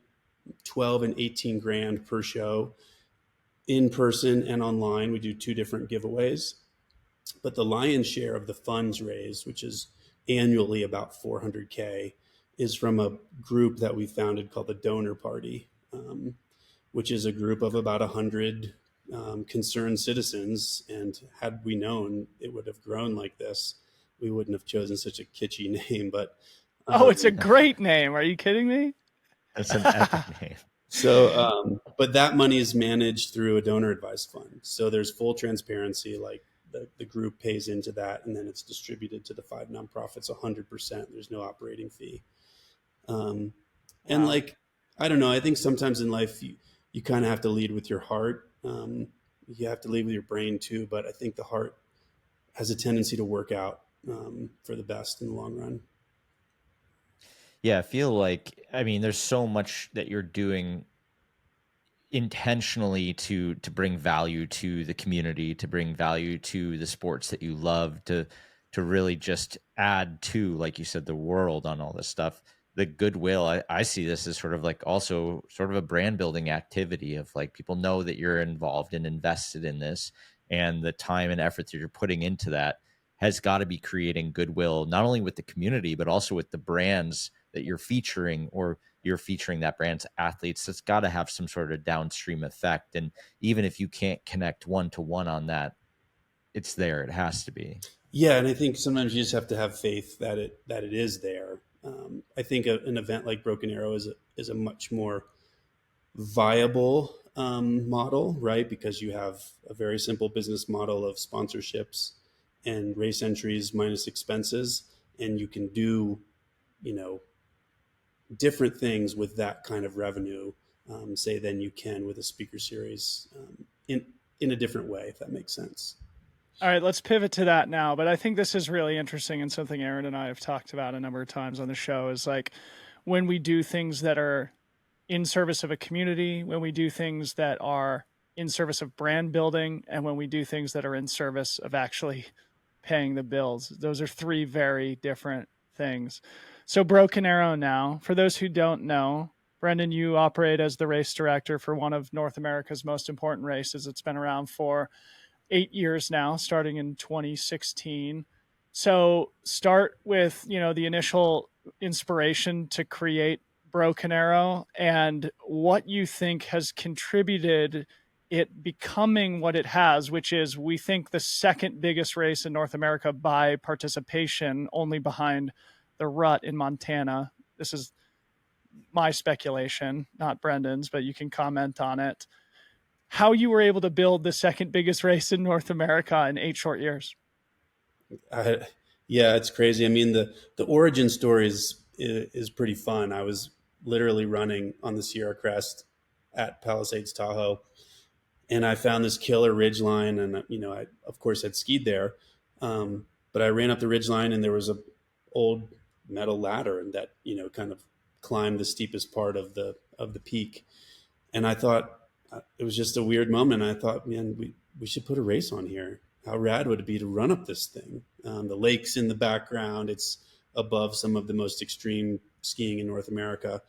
12 and 18 grand per show, in person and online. We do 2 different giveaways, but the lion's share of the funds raised, which is annually about 400K, is from a group that we founded called the Donor Party, which is a group of about 100 concerned citizens. And had we known it would have grown like this, we wouldn't have chosen such a kitschy name. But Oh, it's a great name. Are you kidding me? That's an epic name. So, but that money is managed through a donor advised fund. So there's full transparency. Like the group pays into that, and then it's distributed to the 5 nonprofits 100%. There's no operating fee. And Wow. like, I don't know, I think sometimes in life you kind of have to lead with your heart. You have to lead with your brain too, but I think the heart has a tendency to work out for the best in the long run. Yeah, I feel like, I mean, there's so much that you're doing intentionally to bring value to the community, to bring value to the sports that you love, to really just add to, like you said, the world on all this stuff. The goodwill, I see this as sort of like also sort of a brand building activity of like, people know that you're involved and invested in this, and the time and effort that you're putting into that has got to be creating goodwill, not only with the community, but also with the brands that you're featuring, or you're featuring that brand's athletes. That's got to have some sort of downstream effect. And even if you can't connect one-to-one on that, it's there. It has to be. Yeah, and I think sometimes you just have to have faith that it is there. I think an event like Broken Arrow is a much more viable model, right? Because you have a very simple business model of sponsorships and race entries minus expenses, and you can do, different things with that kind of revenue say, than you can with a speaker series in a different way, if that makes sense. All right, let's pivot to that now. But I think this is really interesting and something Aaron and I have talked about a number of times on the show is like when we do things that are in service of a community, when we do things that are in service of brand building, and when we do things that are in service of actually paying the bills. Those are three very different things. So Broken Arrow now, for those who don't know, Brendan, you operate as the race director for one of North America's most important races. It's been around for 8 years now, starting in 2016. So start with, the initial inspiration to create Broken Arrow and what you think has contributed it becoming what it has, which is, we think, the second biggest race in North America by participation, only behind the Rut in Montana. This is my speculation, not Brendan's, but you can comment on it. How you were able to build the second biggest race in North America in 8 short years. Yeah, it's crazy. I mean, the origin story is pretty fun. I was literally running on the Sierra Crest at Palisades Tahoe, and I found this killer ridge line, and I of course had skied there, but I ran up the ridge line, and there was a old metal ladder, and that kind of climbed the steepest part of the peak, and I thought it was just a weird moment. I thought, man, we should put a race on here. How rad would it be to run up this thing? The lake's in the background. It's above some of the most extreme skiing in North America.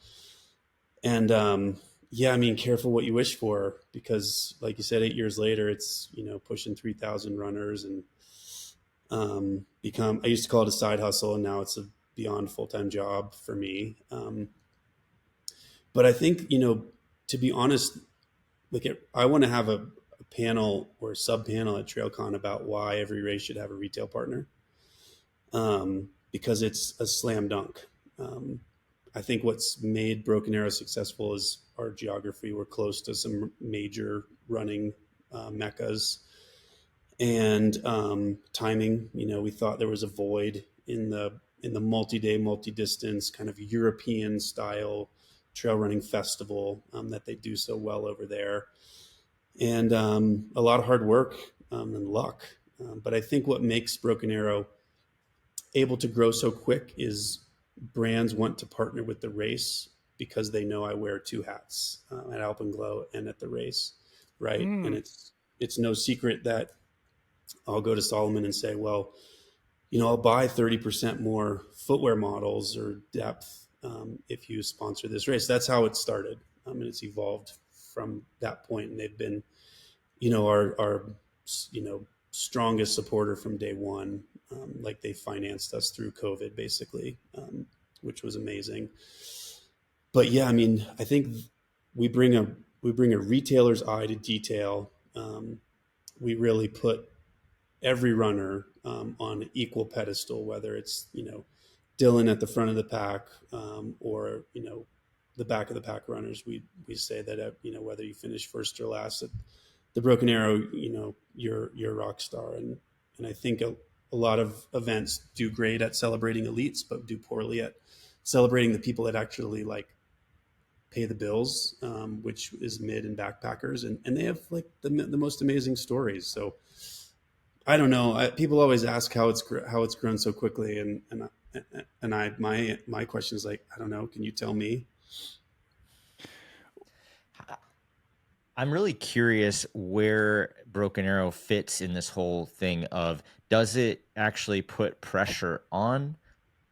And yeah, I mean, careful what you wish for, because like you said, 8 years later, it's, pushing 3,000 runners, and I used to call it a side hustle, and now it's a beyond full-time job for me. But I think, to be honest, I want to have a panel or a sub panel at TrailCon about why every race should have a retail partner, because it's a slam dunk. I think what's made Broken Arrow successful is our geography. We're close to some major running meccas, and timing. We thought there was a void in the multi-day, multi-distance kind of European style trail running festival that they do so well over there, and a lot of hard work and luck. But I think what makes Broken Arrow able to grow so quick is brands want to partner with the race because they know I wear two hats at Alpenglow and at the race, right? And it's no secret that I'll go to Solomon and say, well, I'll buy 30% more footwear models or depth if you sponsor this race. That's how it started, and it's evolved from that point. And they've been, our strongest supporter from day one. Like, they financed us through COVID, basically, which was amazing. But yeah, I mean, I think we bring a retailer's eye to detail. We really put every runner on an equal pedestal, whether it's, Dylan at the front of the pack, or, the back of the pack runners. We say that, whether you finish first or last at the Broken Arrow, you're a rock star. And I think a lot of events do great at celebrating elites, but do poorly at celebrating the people that actually pay the bills, which is mid and backpackers. And they have the most amazing stories. So I don't know. People always ask how it's grown so quickly. And my question is I don't know. Can you tell me? I'm really curious where Broken Arrow fits in this whole thing of, does it actually put pressure on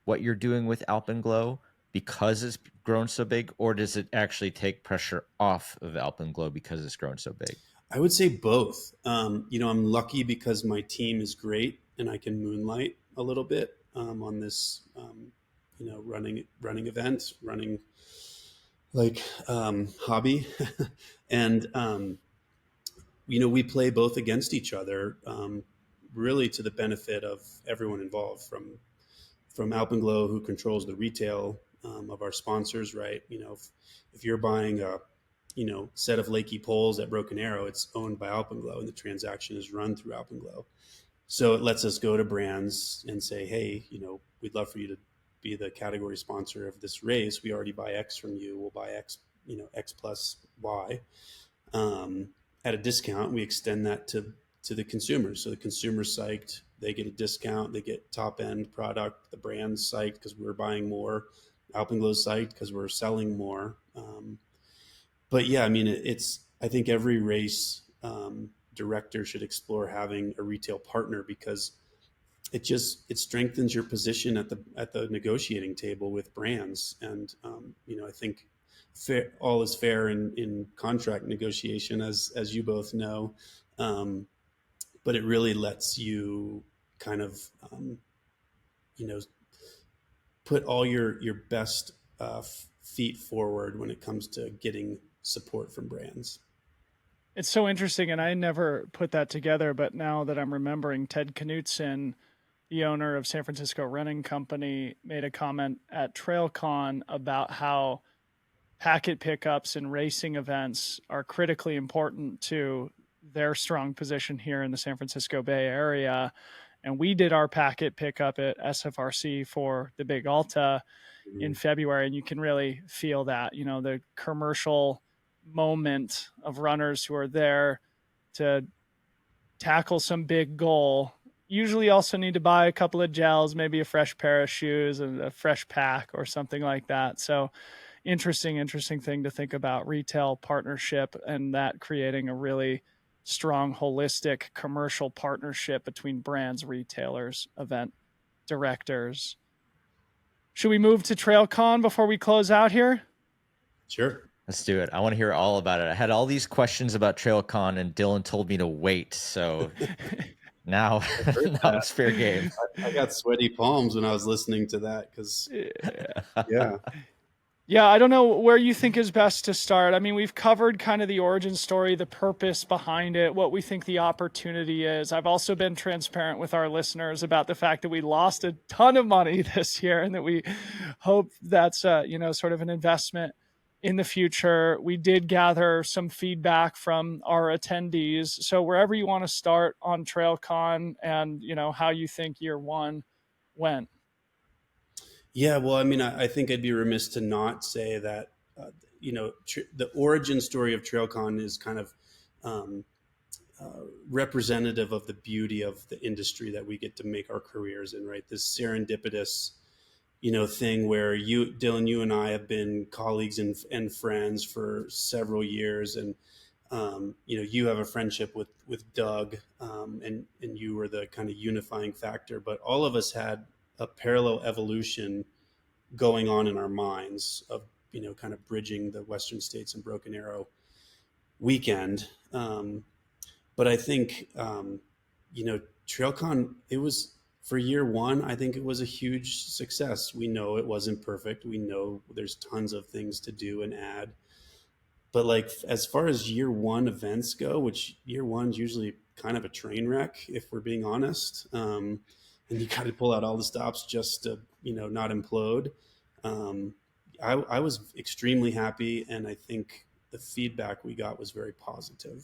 what you're doing with Alpenglow because it's grown so big, or does it actually take pressure off of Alpenglow because it's grown so big? I would say both. I'm lucky because my team is great and I can moonlight a little bit on this, running hobby. And, we play both against each other, really to the benefit of everyone involved, from Alpenglow, who controls the retail of our sponsors, right? If you're buying a, set of Lakey poles at Broken Arrow, it's owned by Alpenglow, and the transaction is run through Alpenglow. So it lets us go to brands and say, hey, we'd love for you to be the category sponsor of this race. We already buy X from you. We'll buy X X plus Y at a discount. We extend that to the consumers. So the consumer's psyched, they get a discount, they get top end product. The brand's psyched because we're buying more. Alpenglow's psyched because we're selling more. But yeah, I mean, I think every race director should explore having a retail partner, because it strengthens your position at the negotiating table with brands. And I think all is fair in contract negotiation, as you both know, but it really lets you kind of put all your best feet forward when it comes to getting support from brands. It's so interesting, and I never put that together, but now that I'm remembering, Ted Knutson, the owner of San Francisco Running Company, made a comment at TrailCon about how packet pickups and racing events are critically important to their strong position here in the San Francisco Bay Area. And we did our packet pickup at SFRC for the Big Alta in February, and you can really feel that, the commercial moment of runners who are there to tackle some big goal usually also need to buy a couple of gels, maybe a fresh pair of shoes and a fresh pack or something like that. So interesting thing to think about, retail partnership, and that creating a really strong holistic commercial partnership between brands, retailers, event directors. Should we move to TrailCon before we close out here? Sure. Let's do it. I want to hear all about it. I had all these questions about TrailCon, and Dylan told me to wait. So now it's fair game. I got sweaty palms when I was listening to that, because yeah. Yeah, I don't know where you think is best to start. I mean, we've covered kind of the origin story, the purpose behind it, what we think the opportunity is. I've also been transparent with our listeners about the fact that we lost a ton of money this year, and that we hope that's sort of an investment in the future. We did gather some feedback from our attendees. So wherever you want to start on TrailCon, and how you think year one went. Yeah, well, I mean, I think I'd be remiss to not say that, the origin story of TrailCon is kind of representative of the beauty of the industry that we get to make our careers in, right? This serendipitous, thing where Dylan, you and I have been colleagues and friends for several years. And, you have a friendship with Doug, and you were the kind of unifying factor, but all of us had a parallel evolution going on in our minds of, kind of bridging the Western States and Broken Arrow weekend. But I think, TrailCon, it was, for year one, I think it was a huge success. We know it wasn't perfect. We know there's tons of things to do and add. But like, as far as year one events go, which year one's usually kind of a train wreck, if we're being honest, and you got to pull out all the stops just to, not implode. I was extremely happy, and I think the feedback we got was very positive.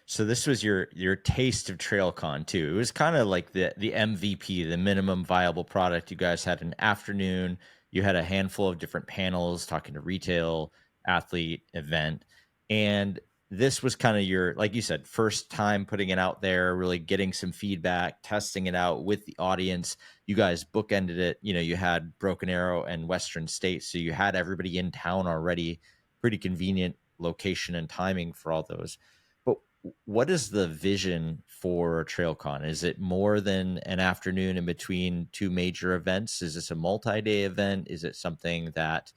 So this was your taste of TrailCon too. It was kind of like the MVP, the minimum viable product. You guys had an afternoon. You had a handful of different panels talking to retail, athlete, event, and this was kind of your, like you said, first time putting it out there, really getting some feedback, testing it out with the audience. You guys bookended it. You had Broken Arrow and Western States, so you had everybody in town already. Pretty convenient location and timing for all those. But what is the vision for TrailCon? Is it more than an afternoon in between two major events? Is this a multi-day event? Is it something that,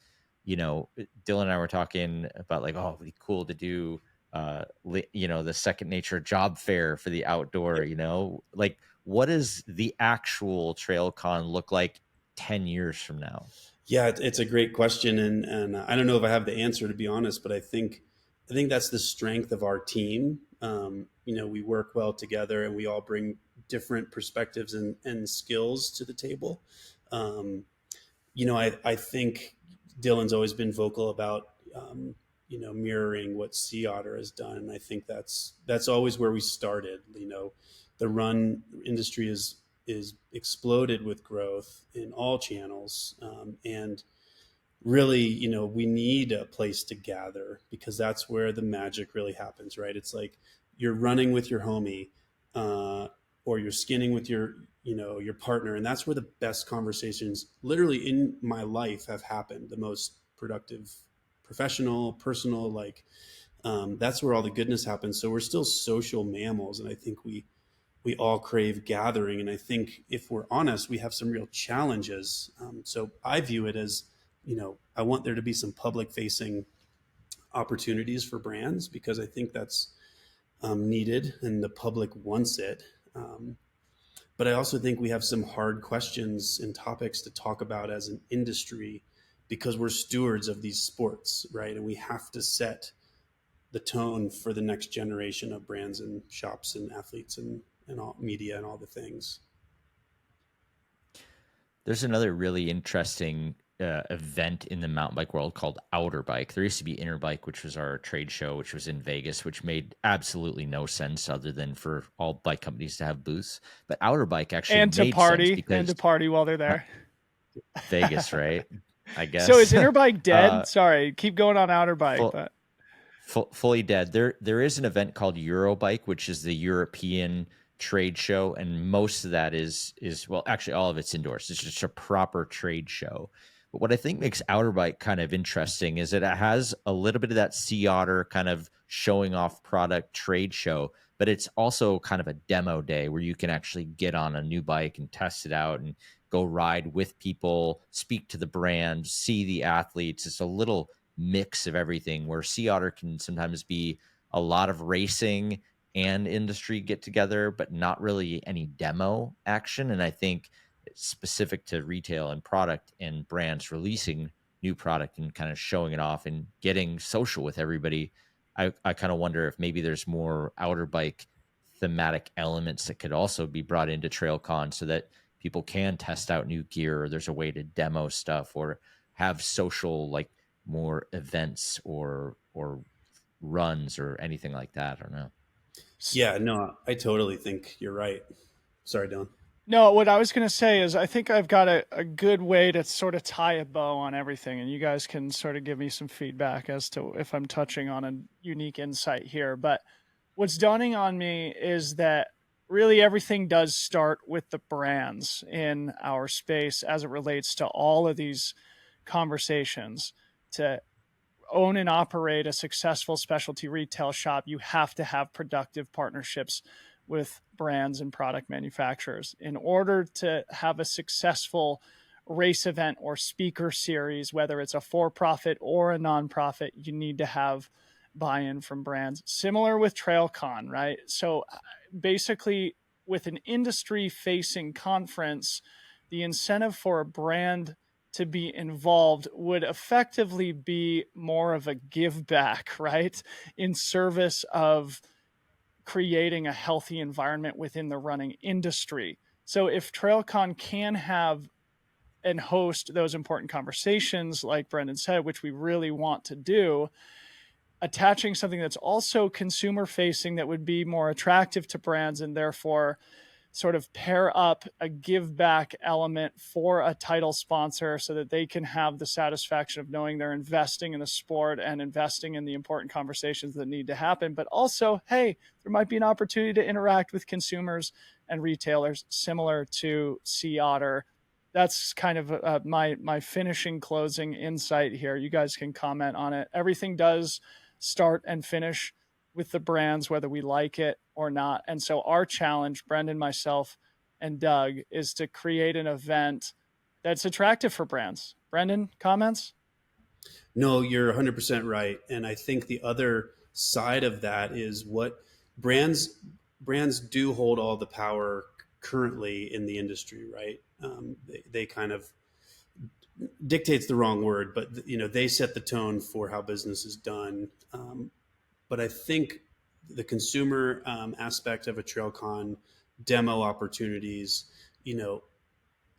Dylan and I were talking about, like, oh, it'd be cool to do the Second Nature job fair for the outdoor, like, what does the actual TrailCon look like 10 years from now? Yeah, it's a great question. And I don't know if I have the answer, to be honest, but I think that's the strength of our team. We work well together, and we all bring different perspectives and skills to the table. I think Dylan's always been vocal about, mirroring what Sea Otter has done. And I think that's always where we started. The run industry is exploded with growth in all channels. And really, we need a place to gather, because that's where the magic really happens, right? It's like you're running with your homie, uh, or you're skinning with your partner, and that's where the best conversations, literally in my life, have happened. The most productive, professional, personal, like, that's where all the goodness happens. So we're still social mammals, and I think we all crave gathering. And I think if we're honest, we have some real challenges. So I view it as, I want there to be some public facing opportunities for brands, because I think that's needed and the public wants it. But I also think we have some hard questions and topics to talk about as an industry, because we're stewards of these sports, right? And we have to set the tone for the next generation of brands and shops and athletes and all media and all the things. There's another really interesting event in the mountain bike world called Outer Bike. There used to be Inner Bike, which was our trade show, which was in Vegas, which made absolutely no sense other than for all bike companies to have booths. But Outer Bike actually made sense And because to party while they're there. Vegas, right? I guess. So is Interbike dead? Sorry, keep going on Outer Bike, full, but fully dead. There is an event called Eurobike, which is the European trade show, and most of that is well, actually all of it's indoors. It's just a proper trade show. But what I think makes Outer Bike kind of interesting is that it has a little bit of that Sea Otter kind of showing off product trade show, but it's also kind of a demo day where you can actually get on a new bike and test it out and go ride with people, speak to the brand, see the athletes. It's a little mix of everything, where Sea Otter can sometimes be a lot of racing and industry get together, but not really any demo action. And I think it's specific to retail and product and brands releasing new product and kind of showing it off and getting social with everybody. I kind of wonder if maybe there's more Outer Bike thematic elements that could also be brought into TrailCon, so that people can test out new gear, or there's a way to demo stuff, or have social, like, more events or runs or anything like that. I don't know. Yeah, no, I totally think you're right. Sorry, Dylan. no, what I was going to say is I think I've got a good way to sort of tie a bow on everything, and you guys can sort of give me some feedback as to if I'm touching on a unique insight here. But what's dawning on me is that really everything does start with the brands in our space as it relates to all of these conversations. To own and operate a successful specialty retail shop, you have to have productive partnerships with brands and product manufacturers. In order to have a successful race event or speaker series, whether it's a for profit or a nonprofit, you need to have buy in from brands. Similar with TrailCon, right? So basically, with an industry facing conference, the incentive for a brand to be involved would effectively be more of a give back, right? In service of creating a healthy environment within the running industry. So if TrailCon can have and host those important conversations, like Brendan said, which we really want to do, attaching something that's also consumer facing that would be more attractive to brands, and therefore sort of pair up a give back element for a title sponsor so that they can have the satisfaction of knowing they're investing in the sport and investing in the important conversations that need to happen. But also, hey, there might be an opportunity to interact with consumers and retailers similar to Sea Otter. That's kind of my finishing closing insight here. You guys can comment on it. Everything does start and finish with the brands, whether we like it or not. And so our challenge, Brendan, myself, and Doug, is to create an event that's attractive for brands. Brendan, comments? No, you're 100% right. And I think the other side of that is what brands do hold all the power currently in the industry, right? They kind of, dictates the wrong word, but they set the tone for how business is done. But I think the consumer aspect of a TrailCon, demo opportunities,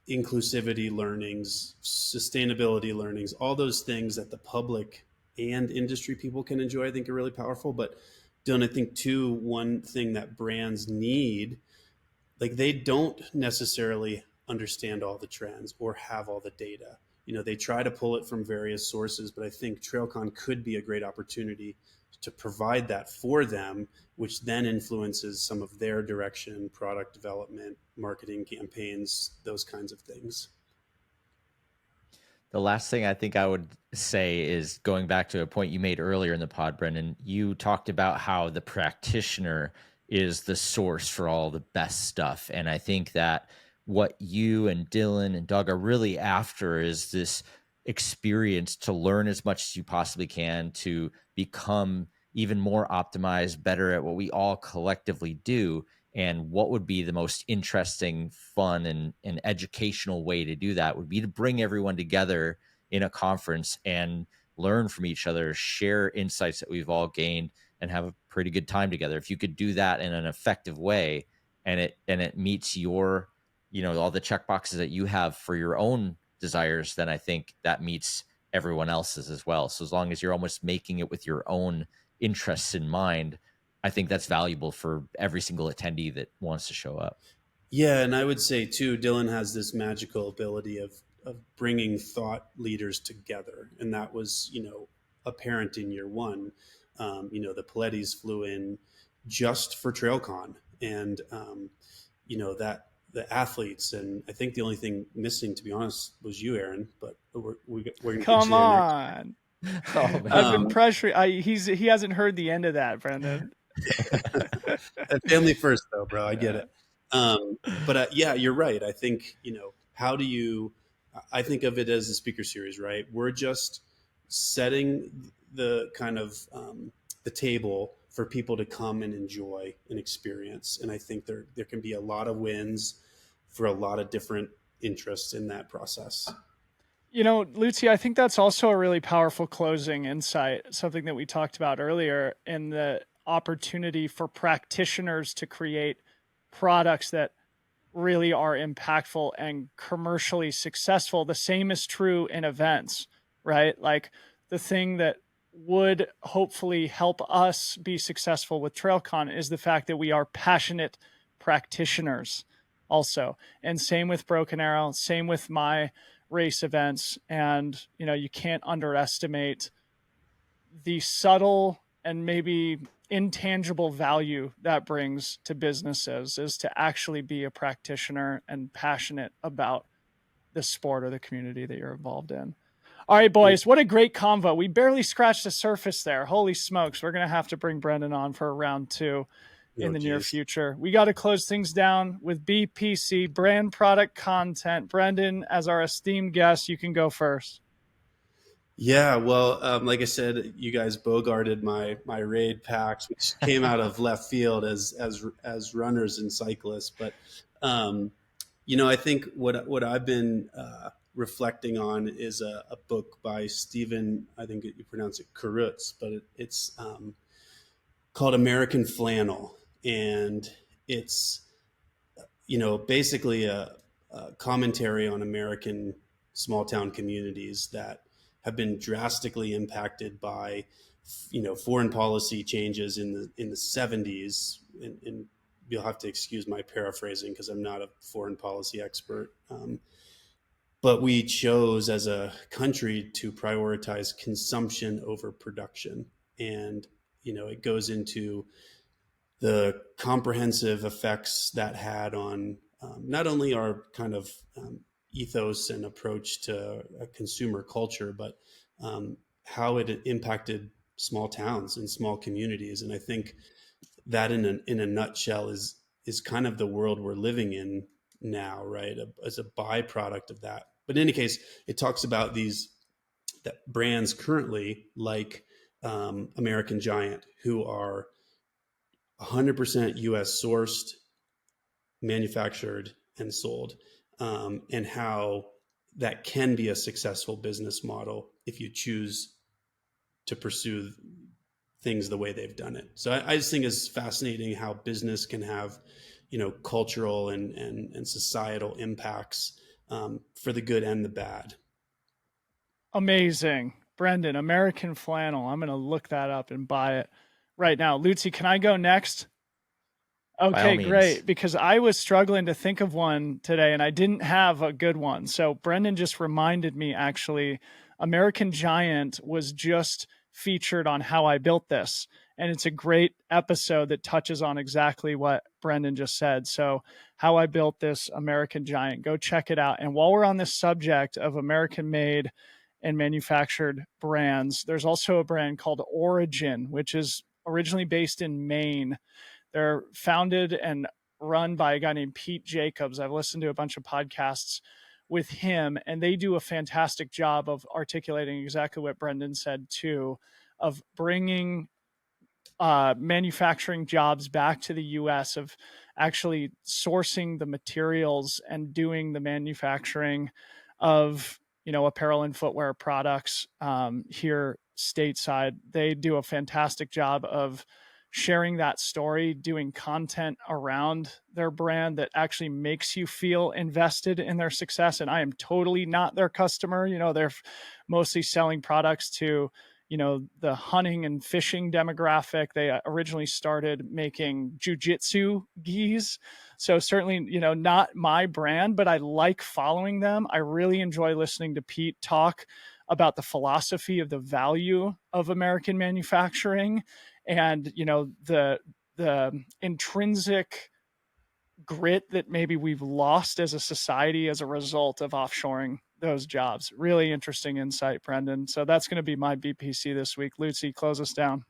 inclusivity learnings, sustainability learnings, all those things that the public and industry people can enjoy, I think are really powerful. But Dylan, I think too, one thing that brands need, like, they don't necessarily understand all the trends or have all the data, they try to pull it from various sources, but I think TrailCon could be a great opportunity to provide that for them, which then influences some of their direction, product development, marketing campaigns, those kinds of things. The last thing I think I would say is going back to a point you made earlier in the pod, Brendan. You talked about how the practitioner is the source for all the best stuff. And I think that what you and Dylan and Doug are really after is this experience to learn as much as you possibly can to become even more optimized, better at what we all collectively do. And what would be the most interesting, fun, and educational way to do that would be to bring everyone together in a conference and learn from each other, share insights that we've all gained, and have a pretty good time together. If you could do that in an effective way, and it meets your, all the check boxes that you have for your own desires, then I think that meets everyone else's as well. So as long as you're almost making it with your own interests in mind, I think that's valuable for every single attendee that wants to show up. Yeah, and I would say too, Dylan has this magical ability of bringing thought leaders together, and that was apparent in year one. The Pilates flew in just for TrailCon, and that the athletes, and I think the only thing missing, to be honest, was you, Aaron. But we're going to get Come you there next. on. Oh, I've been pressuring. He hasn't heard the end of that, Brendan. Family first, though, bro. I get it. But yeah, you're right. I think, how do you, I think of it as a speaker series, right? We're just setting the kind of the table for people to come and enjoy and experience. And I think there can be a lot of wins for a lot of different interests in that process. Lucy, I think that's also a really powerful closing insight, something that we talked about earlier, in the opportunity for practitioners to create products that really are impactful and commercially successful. The same is true in events, right? Like the thing that would hopefully help us be successful with TrailCon is the fact that we are passionate practitioners also. And same with Broken Arrow, same with my race events. And, you can't underestimate the subtle and maybe intangible value that brings to businesses, is to actually be a practitioner and passionate about the sport or the community that you're involved in. All right, boys, what a great convo. We barely scratched the surface there. Holy smokes. We're going to have to bring Brendan on for a round two in the near future. We got to close things down with BPC, brand product content. Brendan, as our esteemed guest, you can go first. Yeah, well, like I said, you guys bogarted my raid packs, which came out of left field as runners and cyclists. But I think what I've been reflecting on is a book by Stephen, I think you pronounce it Karutz, but it's called American Flannel, and it's basically a commentary on American small town communities that have been drastically impacted by foreign policy changes in the 70s, and you'll have to excuse my paraphrasing because I'm not a foreign policy expert, but we chose as a country to prioritize consumption over production. And it goes into the comprehensive effects that had on not only our kind of ethos and approach to a consumer culture, but how it impacted small towns and small communities. And I think that in a nutshell is kind of the world we're living in now, right? As a byproduct of that. But in any case, it talks about that brands currently like American Giant, who are 100% US sourced, manufactured, and sold, and how that can be a successful business model if you choose to pursue things the way they've done it. So I just think it's fascinating how business can have, cultural and societal impacts for the good and the bad. Amazing. Brendan, American Flannel. I'm going to look that up and buy it right now. Lucy, can I go next? By all Okay, means. great. Because I was struggling to think of one today and I didn't have a good one. So Brendan just reminded me actually, American Giant was just featured on How I Built This. And it's a great episode that touches on exactly what Brendan just said. So, How I Built This, American Giant, go check it out. And while we're on this subject of American made and manufactured brands, there's also a brand called Origin, which is originally based in Maine. They're founded and run by a guy named Pete Jacobs. I've listened to a bunch of podcasts with him, and they do a fantastic job of articulating exactly what Brendan said too, of bringing manufacturing jobs back to the US, of actually sourcing the materials and doing the manufacturing of, apparel and footwear products here stateside. They do a fantastic job of sharing that story, doing content around their brand that actually makes you feel invested in their success. And I am totally not their customer. They're mostly selling products to the hunting and fishing demographic. They originally started making jujitsu gis. So certainly, not my brand, but I like following them. I really enjoy listening to Pete talk about the philosophy of the value of American manufacturing and, the intrinsic grit that maybe we've lost as a society as a result of offshoring those jobs. Really interesting insight, Brendan. So that's going to be my BPC this week. Lucy, close us down.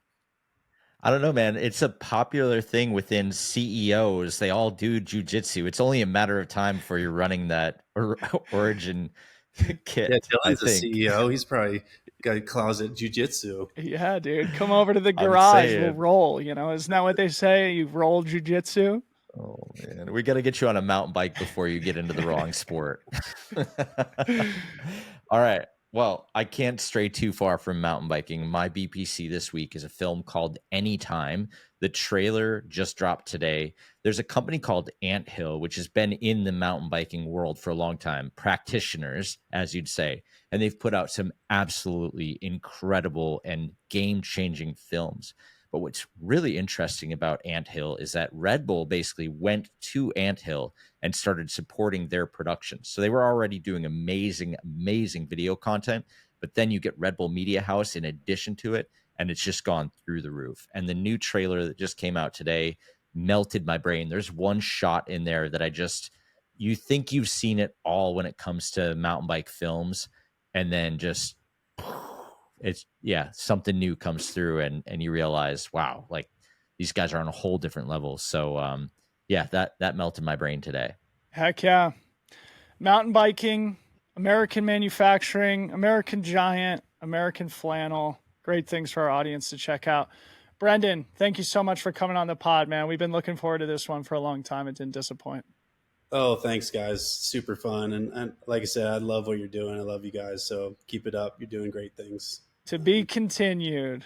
I don't know, man. It's a popular thing within CEOs. They all do jujitsu. It's only a matter of time before you're running that origin Yeah, kit, I Dylan's a think. CEO. He's probably got a closet jujitsu. Yeah, dude, come over to the I'm garage. We'll saying. roll. Isn't that what they say? You roll jujitsu. Oh man, we got to get you on a mountain bike before you get into the wrong sport. All right. Well, I can't stray too far from mountain biking. My BPC this week is a film called Anytime. The trailer just dropped today. There's a company called Anthill, which has been in the mountain biking world for a long time, practitioners, as you'd say, and they've put out some absolutely incredible and game-changing films. But what's really interesting about Anthill is that Red Bull basically went to Anthill and started supporting their productions. So they were already doing amazing, amazing video content, but then you get Red Bull Media House in addition to it, and it's just gone through the roof. And the new trailer that just came out today melted my brain. There's one shot in there that you think you've seen it all when it comes to mountain bike films, and then just something new comes through and you realize, wow, like these guys are on a whole different level. So that melted my brain today. Heck yeah. Mountain biking, American manufacturing, American Giant, American flannel. Great things for our audience to check out. Brendan, thank you so much for coming on the pod, man. We've been looking forward to this one for a long time. It didn't disappoint. Oh, thanks, guys. Super fun. And like I said, I love what you're doing. I love you guys. So keep it up. You're doing great things. To be continued.